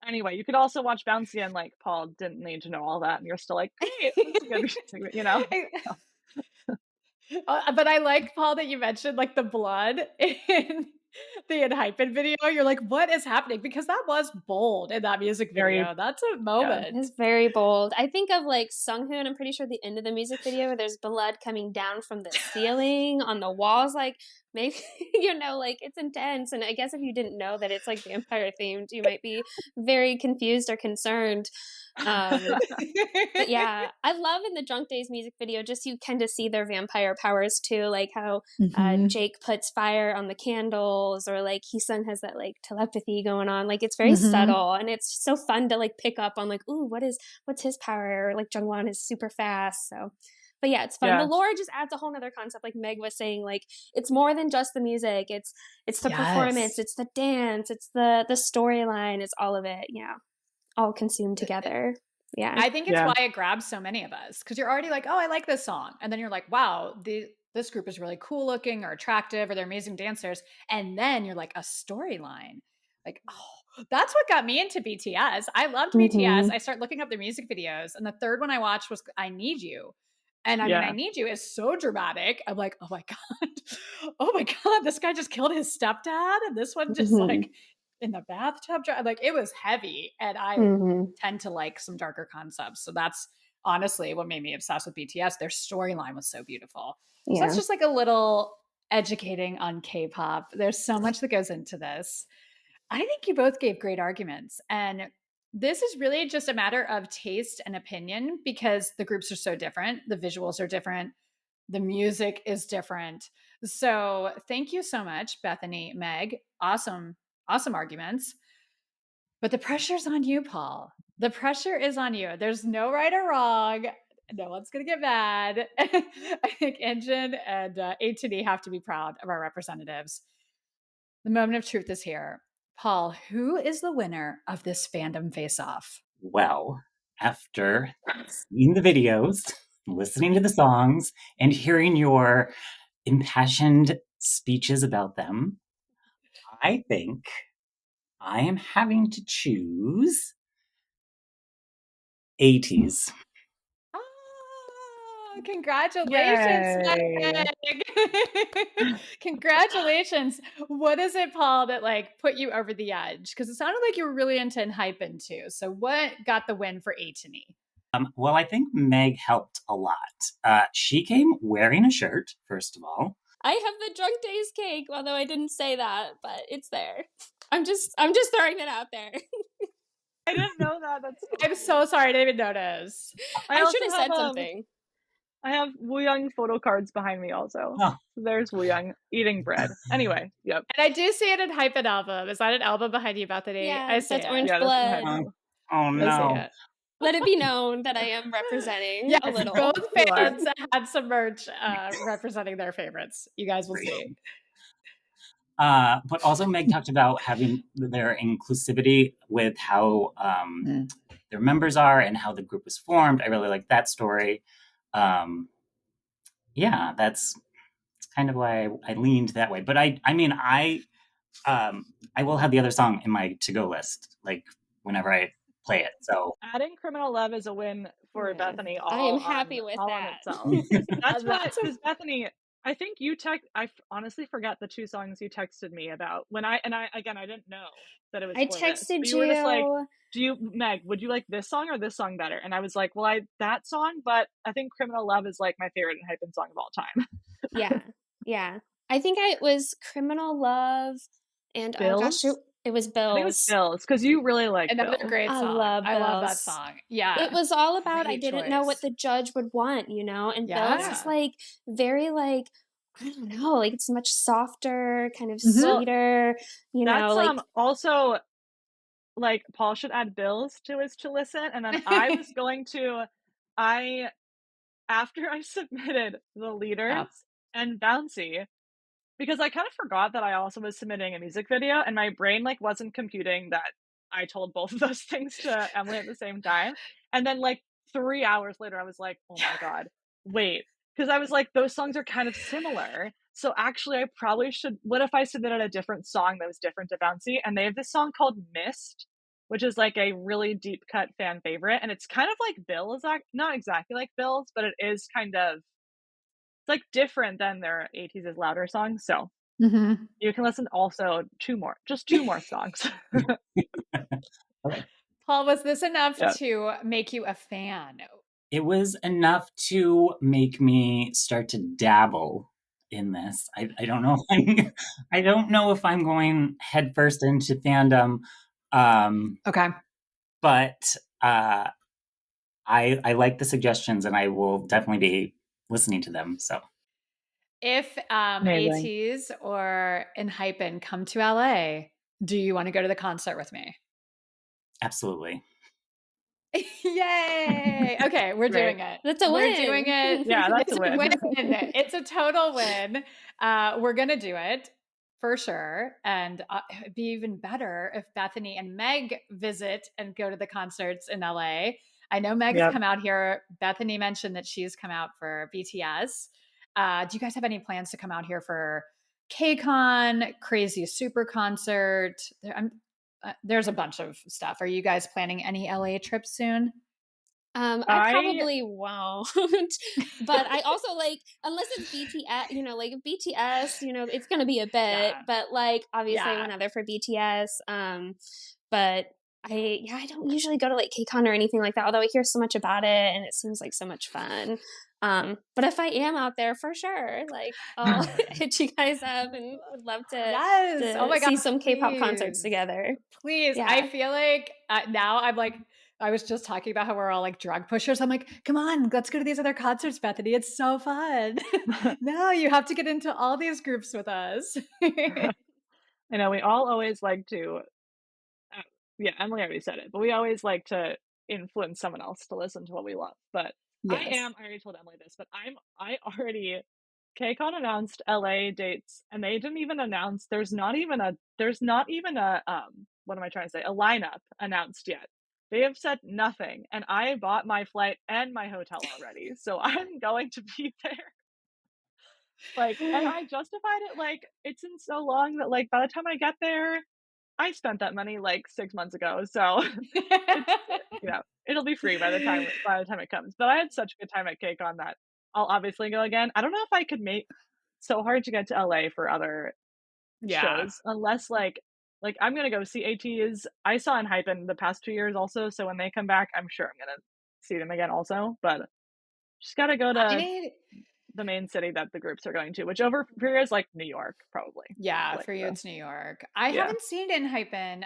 anyway, you could also watch Bouncy and like Paul didn't need to know all that, and you're still like, hey, that's good, you know. But I like, Paul, that you mentioned like the blood in the Enhypen video. You're like, what is happening? Because that was bold in that music video. That's a moment. It's very bold. I think of like Sunghoon. I'm pretty sure the end of the music video where there's blood coming down from the ceiling on the walls. Like maybe, like it's intense. And I guess if you didn't know that it's like vampire themed, you might be very confused or concerned. But yeah, I love in the Drunk-Dazed music video, just you kind of see their vampire powers too, like how Jake puts fire on the candles, or like Heesung has that like telepathy going on. Like it's very subtle, and it's so fun to like pick up on like, ooh, what's his power? Or like Jungwon is super fast, so. But yeah, it's fun. Yeah. The lore just adds a whole nother concept. Like Meg was saying, like it's more than just the music. It's the performance, it's the dance, it's the storyline, it's all of it. Yeah. All consumed together. Yeah. I think it's why it grabs so many of us, because you're already like, oh, I like this song. And then you're like, wow, this group is really cool looking or attractive, or they're amazing dancers. And then you're like, a storyline. Like, oh, that's what got me into BTS. I loved BTS. I started looking up their music videos. And the third one I watched was I Need You. And I mean, I Need You is so dramatic. I'm like, oh my God, this guy just killed his stepdad. And this one just like in the bathtub. Like it was heavy, and I Mhm. tend to like some darker concepts. So that's honestly what made me obsessed with BTS. Their storyline was so beautiful. So Yeah. that's just like a little educating on K-pop. There's so much that goes into this. I think you both gave great arguments. And this is really just a matter of taste and opinion because the groups are so different. The visuals are different. The music is different. So thank you so much, Bethany, Meg. Awesome, awesome arguments. But the pressure's on you, Paul. The pressure is on you. There's no right or wrong. No one's going to get mad. I think Engine and ATD have to be proud of our representatives. The moment of truth is here. Paul, who is the winner of this fandom face-off? Well, after seeing the videos, listening to the songs, and hearing your impassioned speeches about them, I think I am having to choose Ateez. Oh, congratulations, Yay. Meg. Congratulations. What is it, Paul, that like put you over the edge? Because it sounded like you were really into Enhypen too. So what got the win for Atiny? Well, I think Meg helped a lot. She came wearing a shirt, first of all. I have the Drunk-Dazed cake, although I didn't say that, but it's there. I'm just throwing it out there. I didn't know that. That's so I'm so sorry, I didn't even notice. I also should have said something. I have Wooyoung photo cards behind me also. Oh. There's Wooyoung eating bread. Anyway, yep. And I do see it in Enhypen album. Is that an album behind you, Bethany? Yeah, I see that's it. orange Yeah, that's blood. behind me. Oh I see no. it. Let it be known that I am representing Yes, a little. both You are. fans had some merch representing their favorites. You guys will see. But also Meg talked about having their inclusivity with how their members are and how the group was formed. I really like that story. Yeah, that's kind of why I leaned that way. But I will have the other song in my to-go list, like whenever I play it. So Adding Criminal Love is a win for Yeah. Bethany I am happy with all that. on itself. That's why, That's a- because Bethany, I think you honestly forgot the two songs you texted me about when I didn't know that it was I for this. But texted you were just like, you. Meg, would you like this song or this song better? And I was like, well, that song, but I think Criminal Love is like my favorite Hypen song of all time. Yeah, yeah. I think it was Criminal Love, and oh gosh, Bills? it was I think it was Bills. Bills because you really like another Bills. great I song. love I love that Bills. song. Yeah. It was all about I Great didn't know what choice. the judge would want, you know, and Bills Yeah. is like very like I don't know, like it's much softer, kind of Mhm. Well, sweeter, you know, that's like also like Paul should add Bills to his to listen, and then I was going to, I after I submitted the leaders and Bouncy, because I kind of forgot that I also was submitting a music video, and my brain like wasn't computing that I told both of those things to Emily at the same time, and then like 3 hours later, I was like, oh my god, wait, because I was like, those songs are kind of similar. So actually, I probably should. What if I submitted a different song that was different to Bouncy? And they have this song called Mist, which is like a really deep cut fan favorite, and it's kind of like Bill's, not exactly like Bill's, but it is kind of it's like different than their Ateez is Louder songs. So Mhm. you can listen also just two more songs. okay. Paul, was this enough Yeah. to make you a fan? It was enough to make me start to dabble in this. I don't know. I don't know if I'm going headfirst into fandom. Okay. But I like the suggestions, and I will definitely be listening to them. So If Amazing. Ateez or Enhypen come to LA, do you want to go to the concert with me? absolutely. Yay! Okay, we're Great. doing it. that's a We're win. doing it. Yeah, that's It's a win. It's a total win. We're gonna do it for sure, and it'd be even better if Bethany and Meg visit and go to the concerts in LA. I know Meg's Yep. come out here. Bethany mentioned that she's come out for BTS. Do you guys have any plans to come out here for KCON, Crazy Super Concert? There's a bunch of stuff. Are you guys planning any LA trips soon? I probably won't, but I also like, unless it's BTS, like BTS, it's gonna be a bit, but like obviously I went out there for BTS. But I don't usually go to like KCON or anything like that, although I hear so much about it and it seems like so much fun. But if I am out there for sure, like I'll hit you guys up and would love to see some K-pop concerts together. Please. Yeah. I feel like now I'm like, I was just talking about how we're all like drug pushers. I'm like, come on, let's go to these other concerts, Bethany. It's so fun. No, you have to get into all these groups with us. I know we all always like to, Emily already said it, but we always like to influence someone else to listen to what we love. But I already told Emily this, but KCON announced LA dates and they didn't even announce, there's not even a what am I trying to say? A lineup announced yet. They have said nothing, and I bought my flight and my hotel already, so I'm going to be there. Like, and I justified it like it's been so long that like by the time I get there, I spent that money like 6 months ago, so it'll be free by the time it comes. But I had such a good time at KCON that I'll obviously go again. I don't know if I could make so hard to get to LA for other shows unless like I'm gonna go see Ateez. I saw Enhypen the past 2 years also, so when they come back, I'm sure I'm gonna see them again also. But just gotta go to the main city that the groups are going to, which over here is like New York, probably. Yeah, for you it's New York. I haven't seen Enhypen.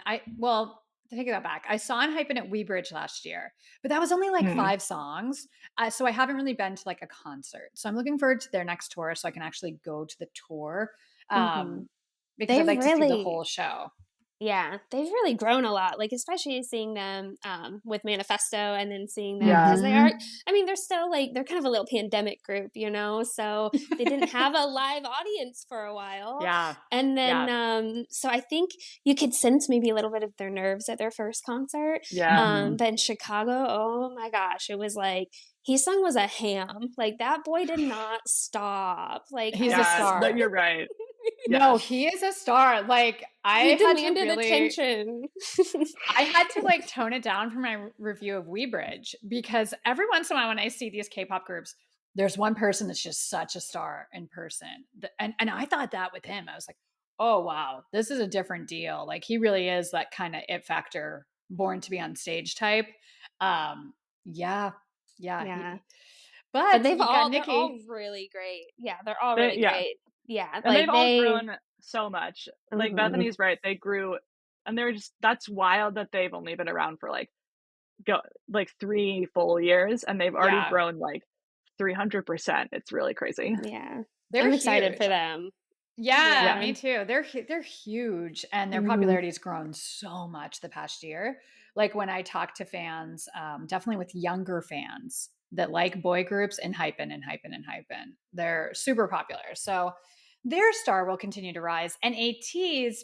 To take that back, I saw Enhypen at Weebridge last year, but that was only like 5 songs. So I haven't really been to like a concert. So I'm looking forward to their next tour so I can actually go to the tour because I'd like to see the whole show. Yeah, they've really grown a lot, like especially seeing them with Manifesto and then seeing them because they are, I mean, they're still like, they're kind of a little pandemic group, so they didn't have a live audience for a while. Yeah. And then, so I think you could sense maybe a little bit of their nerves at their first concert. Yeah. But in Chicago, oh my gosh, it was like, his song was a ham. Like that boy did not stop. Like he's a star. You're right. No, he is a star. Like he demanded attention. I had to like tone it down for my review of Weebridge because every once in a while when I see these K-pop groups, there's one person that's just such a star in person. And I thought that with him. I was like, oh wow, this is a different deal. Like he really is that kind of it factor, born to be on stage type. Yeah. But they're all really great. Yeah, they're all really great. Yeah, and like they've all grown so much. Like Bethany's right, they grew, and they're just, that's wild that they've only been around for like 3 full years, and they've already grown like 300%. It's really crazy. Yeah, I'm excited for them. Yeah, me too. They're huge, and their popularity has grown so much the past year. Like when I talk to fans, definitely with younger fans that like boy groups, Enhypen, they're super popular. So their star will continue to rise. And Ateez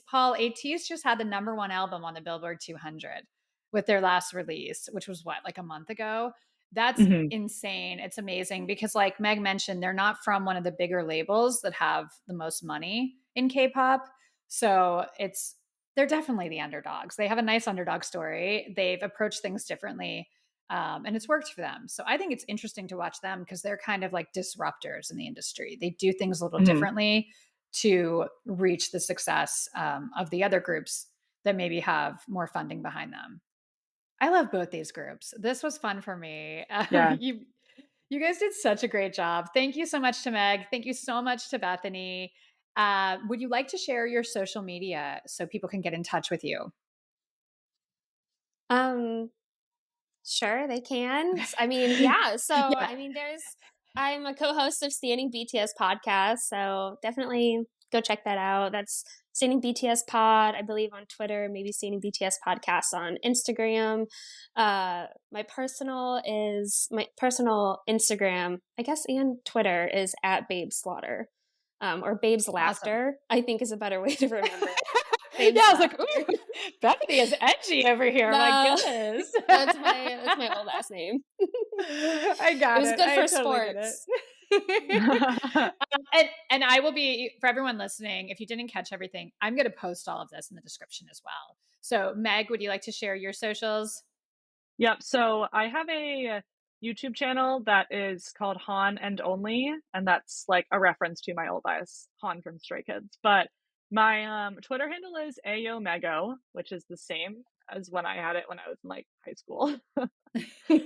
just had the #1 album on the Billboard 200 with their last release, which was like a month ago. That's insane. It's amazing because like Meg mentioned, they're not from one of the bigger labels that have the most money in K-pop. So they're definitely the underdogs. They have a nice underdog story. They've approached things differently. And it's worked for them. So I think it's interesting to watch them because they're kind of like disruptors in the industry. They do things a little differently to reach the success of the other groups that maybe have more funding behind them. I love both these groups. This was fun for me. You guys did such a great job. Thank you so much to Meg. Thank you so much to Bethany. Would you like to share your social media so people can get in touch with you? Sure, they can. I mean, So, I mean, I'm a co-host of Standing BTS podcast, so definitely go check that out. That's Standing BTS Pod, I believe, on Twitter, maybe Standing BTS Podcast on Instagram. My personal Instagram, I guess, and Twitter is @BabesSlaughter, or Babes Laughter, I think is a better way to remember it. I was like, ooh, Bethany is edgy over here. No, my goodness. That's my old last name. I got it. It was good for sports. And I will be, for everyone listening, if you didn't catch everything, I'm going to post all of this in the description as well. So Meg, would you like to share your socials? Yep. So I have a YouTube channel that is called Han and Only, and that's like a reference to my old bias, Han from Stray Kids. But my Twitter handle is AyoMego, which is the same as when I had it when I was in like high school. So those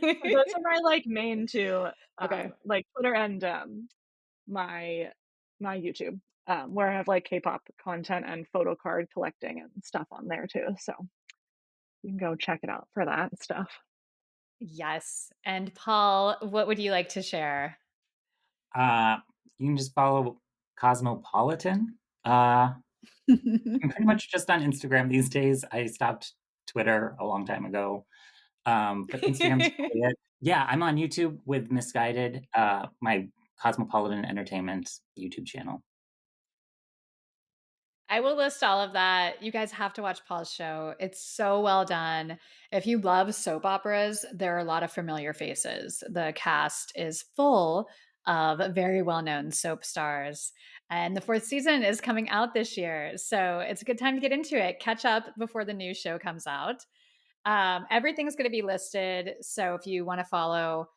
are my like main two, Okay. like Twitter and my YouTube, where I have like K-pop content and photo card collecting and stuff on there too. So you can go check it out for that stuff. Yes. And Paul, what would you like to share? You can just follow Cosmopolitan. I'm pretty much just on Instagram these days. I stopped Twitter a long time ago. But Instagram's probably it. Yeah, I'm on YouTube with Misguided, my Cosmopolitan Entertainment YouTube channel. I will list all of that. You guys have to watch Paul's show. It's so well done. If you love soap operas, there are a lot of familiar faces. The cast is full of very well known soap stars. And the fourth season is coming out this year. So it's a good time to get into it. Catch up before the new show comes out. Everything's going to be listed. So if you want to follow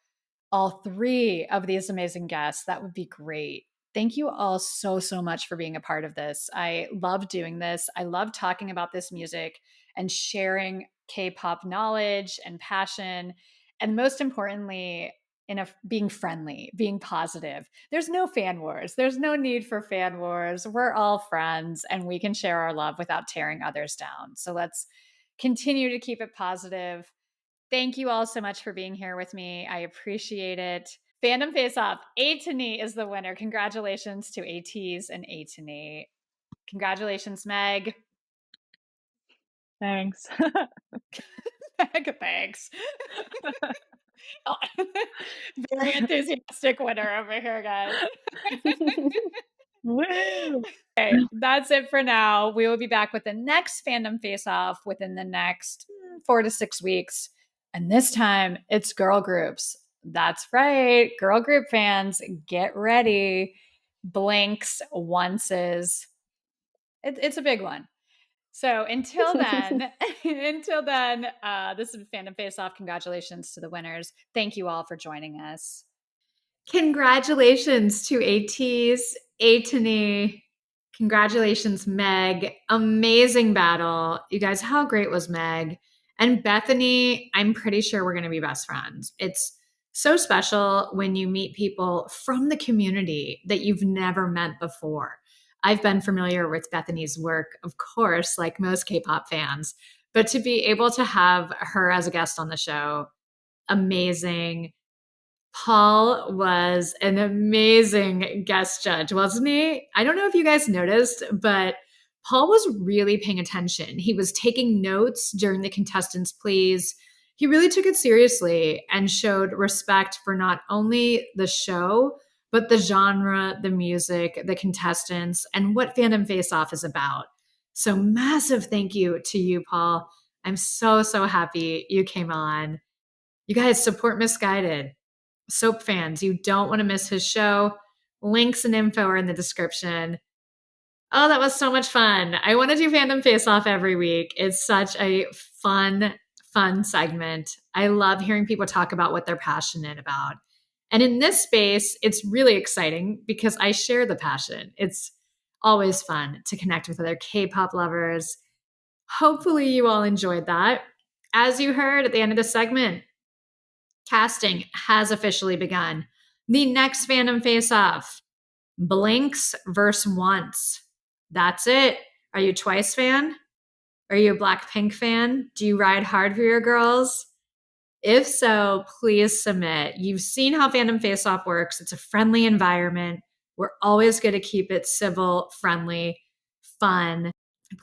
all three of these amazing guests, that would be great. Thank you all so, so much for being a part of this. I love doing this. I love talking about this music and sharing K-pop knowledge and passion. And most importantly, being friendly, being positive. There's no fan wars. There's no need for fan wars. We're all friends and we can share our love without tearing others down. So let's continue to keep it positive. Thank you all so much for being here with me. I appreciate it. Fandom Face-off, Atiny is the winner. Congratulations to Ateez and Atiny. Congratulations, Meg. Thanks. Meg, thanks. Very enthusiastic winner over here, guys. Woo! Okay, that's it for now. We will be back with the next Fandom Face-off within the next 4 to 6 weeks. And this time it's girl groups. That's right. Girl group fans, get ready. Blinks, onces. It's a big one. So until then, this is Fandom Face-off. Congratulations to the winners. Thank you all for joining us. Congratulations to Ateez, Atiny. Congratulations, Meg. Amazing battle. You guys, how great was Meg? And Bethany, I'm pretty sure we're going to be best friends. It's so special when you meet people from the community that you've never met before. I've been familiar with Bethany's work, of course, like most K-pop fans, but to be able to have her as a guest on the show, amazing. Paul was an amazing guest judge, wasn't he? I don't know if you guys noticed, but Paul was really paying attention. He was taking notes during the contestants' pleas. He really took it seriously and showed respect for not only the show, but the genre, the music, the contestants, and what Fandom Face-off is about. So, massive thank you to you, Paul. I'm so, so happy you came on. You guys support Misguided. Soap fans, you don't want to miss his show. Links and info are in the description. Oh, that was so much fun. I want to do Fandom Face-off every week. It's such a fun segment. I love hearing people talk about what they're passionate about. And in this space, it's really exciting because I share the passion. It's always fun to connect with other K-pop lovers. Hopefully you all enjoyed that. As you heard at the end of the segment, casting has officially begun. The next Fandom Face-off, Blinks versus Once. That's it. Are you a Twice fan? Are you a Blackpink fan? Do you ride hard for your girls? If so, please submit. You've seen how Fandom Face-off works. It's a friendly environment. We're always going to keep it civil, friendly, fun.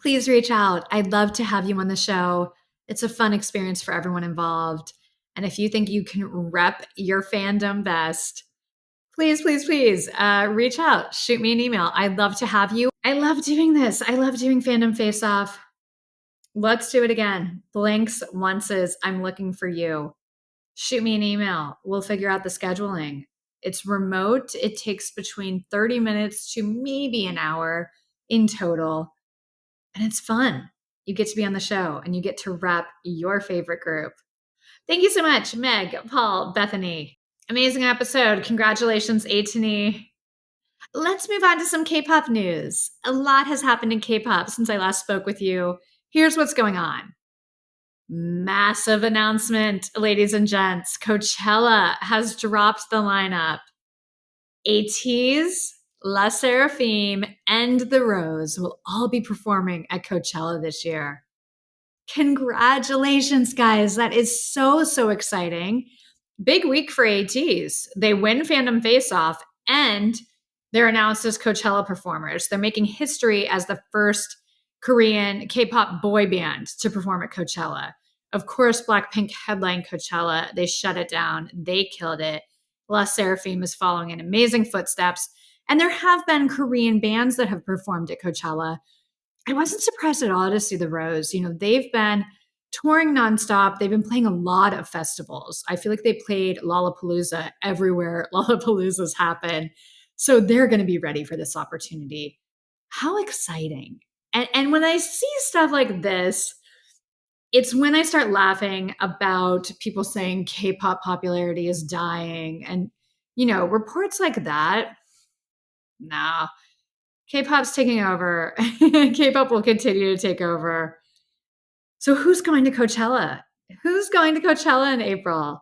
Please reach out. I'd love to have you on the show. It's a fun experience for everyone involved. And if you think you can rep your fandom best, please, please, please reach out. Shoot me an email. I'd love to have you. I love doing this. I love doing Fandom Face-off. Let's do it again. Blinks, onces, I'm looking for you. Shoot me an email. We'll figure out the scheduling. It's remote. It takes between 30 minutes to maybe an hour in total. And it's fun. You get to be on the show and you get to rep your favorite group. Thank you so much, Meg, Paul, Bethany. Amazing episode. Congratulations, Atiny. Let's move on to some K-pop news. A lot has happened in K-pop since I last spoke with you. Here's what's going on. Massive announcement, ladies and gents. Coachella has dropped the lineup. Ateez, La Seraphim, and The Rose will all be performing at Coachella this year. Congratulations, guys. That is so, so exciting. Big week for Ateez. They win Fandom Face-off and they're announced as Coachella performers. They're making history as the first Korean K-pop boy band to perform at Coachella. Of course, Blackpink headlined Coachella. They shut it down. They killed it. La Seraphim is following in amazing footsteps. And there have been Korean bands that have performed at Coachella. I wasn't surprised at all to see The Rose. You know, they've been touring nonstop. They've been playing a lot of festivals. I feel like they played Lollapalooza everywhere Lollapaloozas happen. So they're going to be ready for this opportunity. How exciting. And when I see stuff like this, it's when I start laughing about people saying K-pop popularity is dying. And, you know, reports like that, nah. K-pop's taking over. K-pop will continue to take over. So who's going to Coachella? Who's going to Coachella in April?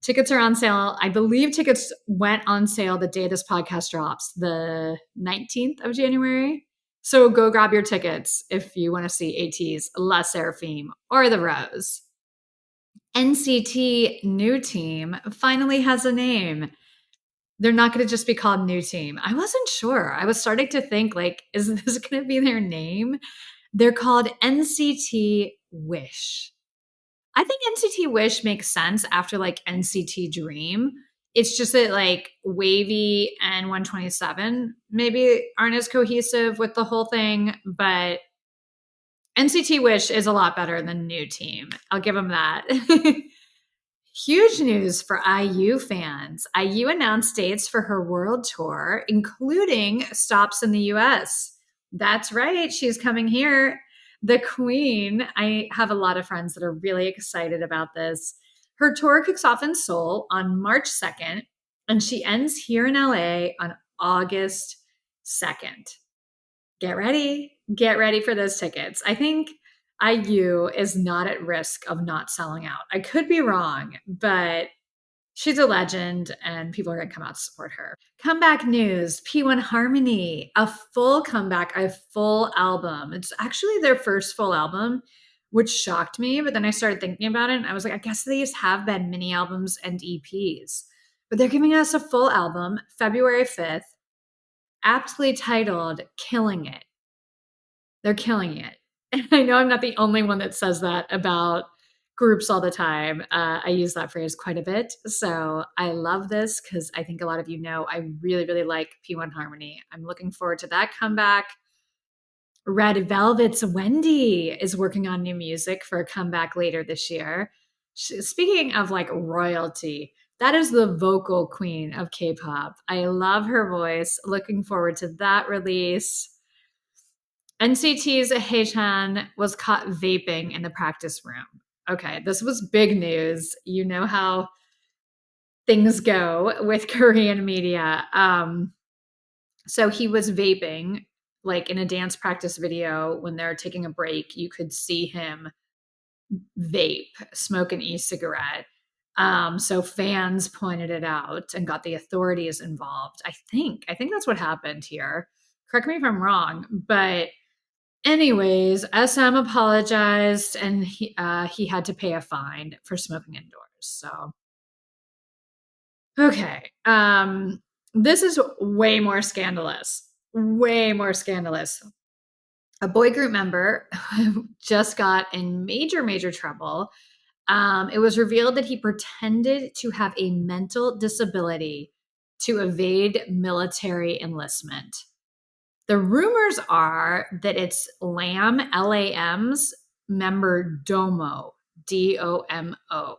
Tickets are on sale. I believe tickets went on sale the day this podcast drops, the 19th of January. So go grab your tickets if you want to see Ateez, La Seraphim, or The Rose. NCT New Team finally has a name. They're not going to just be called New Team. I wasn't sure. I was starting to think, like, is this going to be their name? They're called NCT Wish. I think NCT Wish makes sense after like NCT Dream. It's just that like Wavy and 127 maybe aren't as cohesive with the whole thing, but NCT Wish is a lot better than New Team. I'll give them that. Huge news for IU fans. IU announced dates for her world tour, including stops in the US. That's right, she's coming here. The Queen. I have a lot of friends that are really excited about this. Her tour kicks off in Seoul on March 2nd, and she ends here in LA on August 2nd. Get ready. Get ready for those tickets. I think IU is not at risk of not selling out. I could be wrong, but she's a legend and people are going to come out to support her. Comeback news, P1 Harmony, a full comeback, a full album. It's actually their first full album, which shocked me. But then I started thinking about it and I was like, I guess these have been mini albums and EPs. But they're giving us a full album, February 5th, aptly titled Killing It. They're killing it. And I know I'm not the only one that says that about groups all the time. I use that phrase quite a bit. So I love this because I think a lot of you know I really, really like P1 Harmony. I'm looking forward to that comeback. Red Velvet's Wendy is working on new music for a comeback later this year. Speaking of like royalty, that is the vocal queen of K-pop. I love her voice. Looking forward to that release. NCT's Haechan was caught vaping in the practice room. Okay, this was big news. You know how things go with Korean media. So he was vaping, like in a dance practice video when they're taking a break. You could see him vape, smoke an e-cigarette. So fans pointed it out and got the authorities involved. I think that's what happened here. Correct me if I'm wrong, but anyways, SM apologized and he had to pay a fine for smoking indoors. So, okay. This is way more scandalous. Way more scandalous. A boy group member just got in major, major trouble. It was revealed that he pretended to have a mental disability to evade military enlistment. The rumors are that it's LAM's member Domo, DOMO.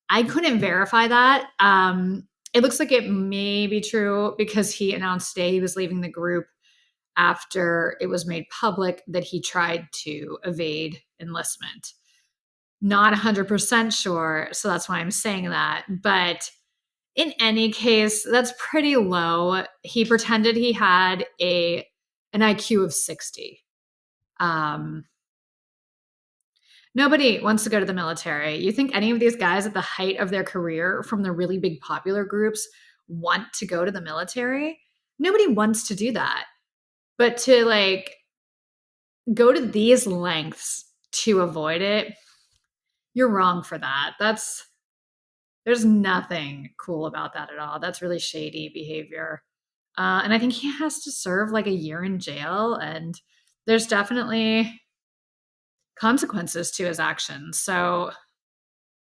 I couldn't verify that. It looks like it may be true because he announced today he was leaving the group after it was made public that he tried to evade enlistment. Not 100% sure, so that's why I'm saying that. But in any case, that's pretty low. He pretended he had an IQ of 60. Nobody wants to go to the military. You think any of these guys at the height of their career from the really big popular groups want to go to the military? Nobody wants to do that. But to like go to these lengths to avoid it, you're wrong for that. There's nothing cool about that at all. That's really shady behavior. And I think he has to serve like a year in jail, and there's definitely consequences to his actions. So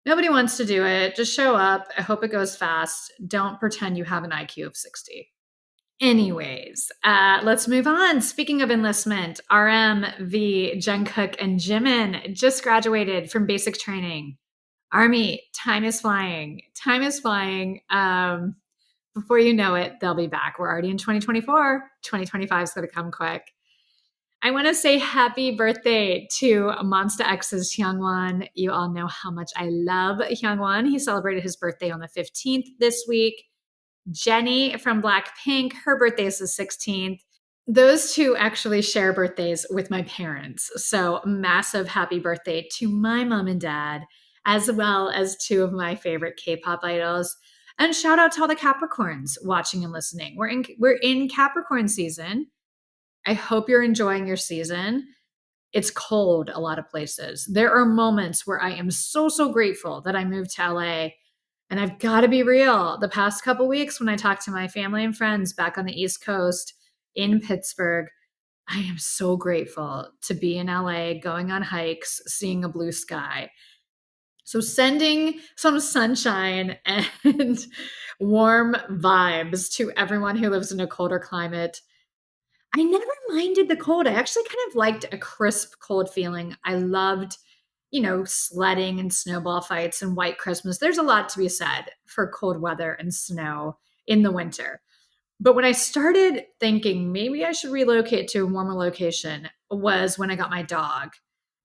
nobody wants to do it. Just show up. I hope it goes fast. Don't pretend you have an IQ of 60. Anyways, let's move on. Speaking of enlistment, RM, V, Jungkook, and Jimin just graduated from basic training. Army, time is flying. Time is flying. Before you know it, they'll be back. We're already in 2024. 2025 is going to come quick. I want to say happy birthday to Monsta X's Hyungwon. You all know how much I love Hyungwon. He celebrated his birthday on the 15th this week. Jennie from Blackpink, her birthday is the 16th. Those two actually share birthdays with my parents. So massive happy birthday to my mom and dad, as well as two of my favorite K-pop idols. And shout out to all the Capricorns watching and listening. We're in Capricorn season. I hope you're enjoying your season. It's cold a lot of places. There are moments where I am so grateful that I moved to LA. And I've got to be real. The past couple weeks when I talked to my family and friends back on the East Coast in Pittsburgh, I am so grateful to be in LA, going on hikes, seeing a blue sky. So sending some sunshine and warm vibes to everyone who lives in a colder climate. I never minded the cold. I actually kind of liked a crisp, cold feeling. I loved, sledding and snowball fights and white Christmas. There's a lot to be said for cold weather and snow in the winter. But when I started thinking maybe I should relocate to a warmer location was when I got my dog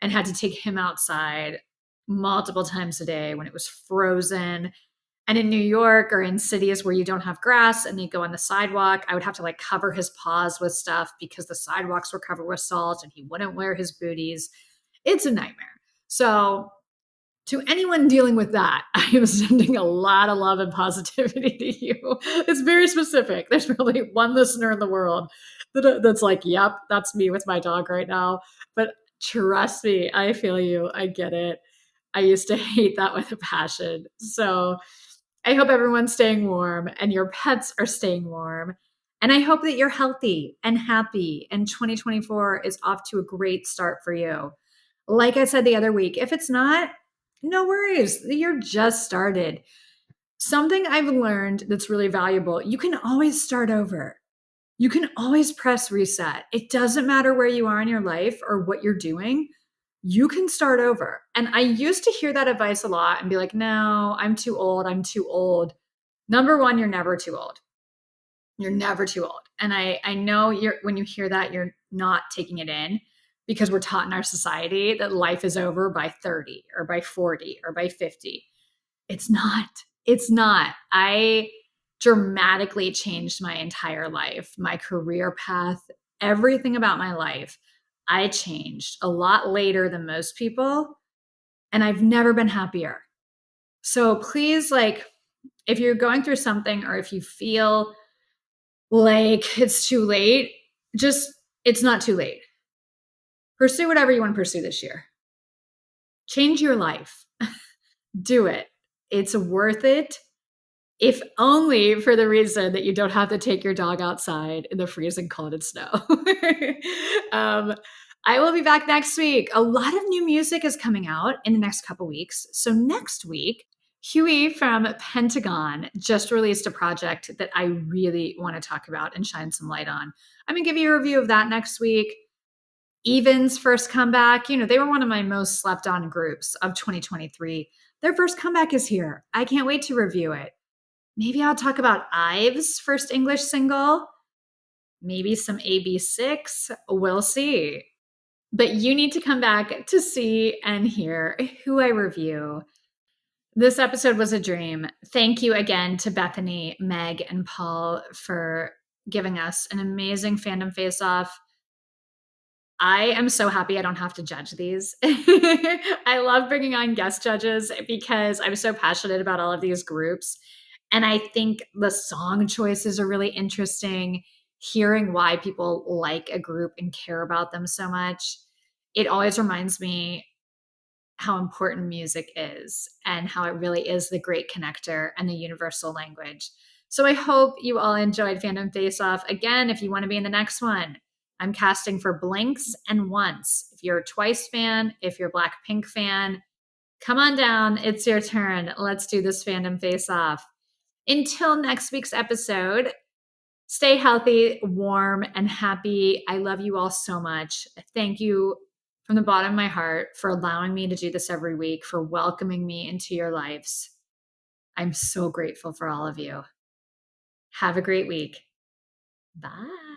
and had to take him outside multiple times a day when it was frozen. And in New York or in cities where you don't have grass and you go on the sidewalk, I would have to like cover his paws with stuff because the sidewalks were covered with salt and he wouldn't wear his booties. It's a nightmare. So to anyone dealing with that, I am sending a lot of love and positivity to you. It's very specific. There's really one listener in the world that's like, yep, that's me with my dog right now. But trust me, I feel you. I get it. I used to hate that with a passion. So I hope everyone's staying warm and your pets are staying warm. And I hope that you're healthy and happy. And 2024 is off to a great start for you. Like I said the other week, if it's not, no worries. The year just started. Something I've learned that's really valuable, you can always start over. You can always press reset. It doesn't matter where you are in your life or what you're doing. You can start over. And I used to hear that advice a lot and be like, no, I'm too old. I'm too old. Number one, you're never too old. You're never too old. And I know when you hear that, you're not taking it in because we're taught in our society that life is over by 30 or by 40 or by 50. It's not. It's not. I dramatically changed my entire life, my career path, everything about my life. I changed a lot later than most people, and I've never been happier. So please, if you're going through something or if you feel like it's too late, it's not too late. Pursue whatever you want to pursue this year. Change your life. Do it. It's worth it. If only for the reason that you don't have to take your dog outside in the freezing cold and snow. I will be back next week. A lot of new music is coming out in the next couple weeks. So next week, Huey from Pentagon just released a project that I really want to talk about and shine some light on. I'm going to give you a review of that next week. Even's first comeback, they were one of my most slept on groups of 2023. Their first comeback is here. I can't wait to review it. Maybe I'll talk about IVE's first English single. Maybe some AB6. We'll see. But you need to come back to see and hear who I review. This episode was a dream. Thank you again to Bethany, Meg, and Paul for giving us an amazing Fandom Face-off. I am so happy I don't have to judge these. I love bringing on guest judges because I'm so passionate about all of these groups. And I think the song choices are really interesting. Hearing why people like a group and care about them so much. It always reminds me how important music is and how it really is the great connector and the universal language. So I hope you all enjoyed Fandom Face Off. Again, if you want to be in the next one, I'm casting for Blinks and Once. If you're a Twice fan, if you're a Blackpink fan, come on down. It's your turn. Let's do this Fandom Face Off. Until next week's episode, stay healthy, warm, and happy. I love you all so much. Thank you from the bottom of my heart for allowing me to do this every week, for welcoming me into your lives. I'm so grateful for all of you. Have a great week. Bye.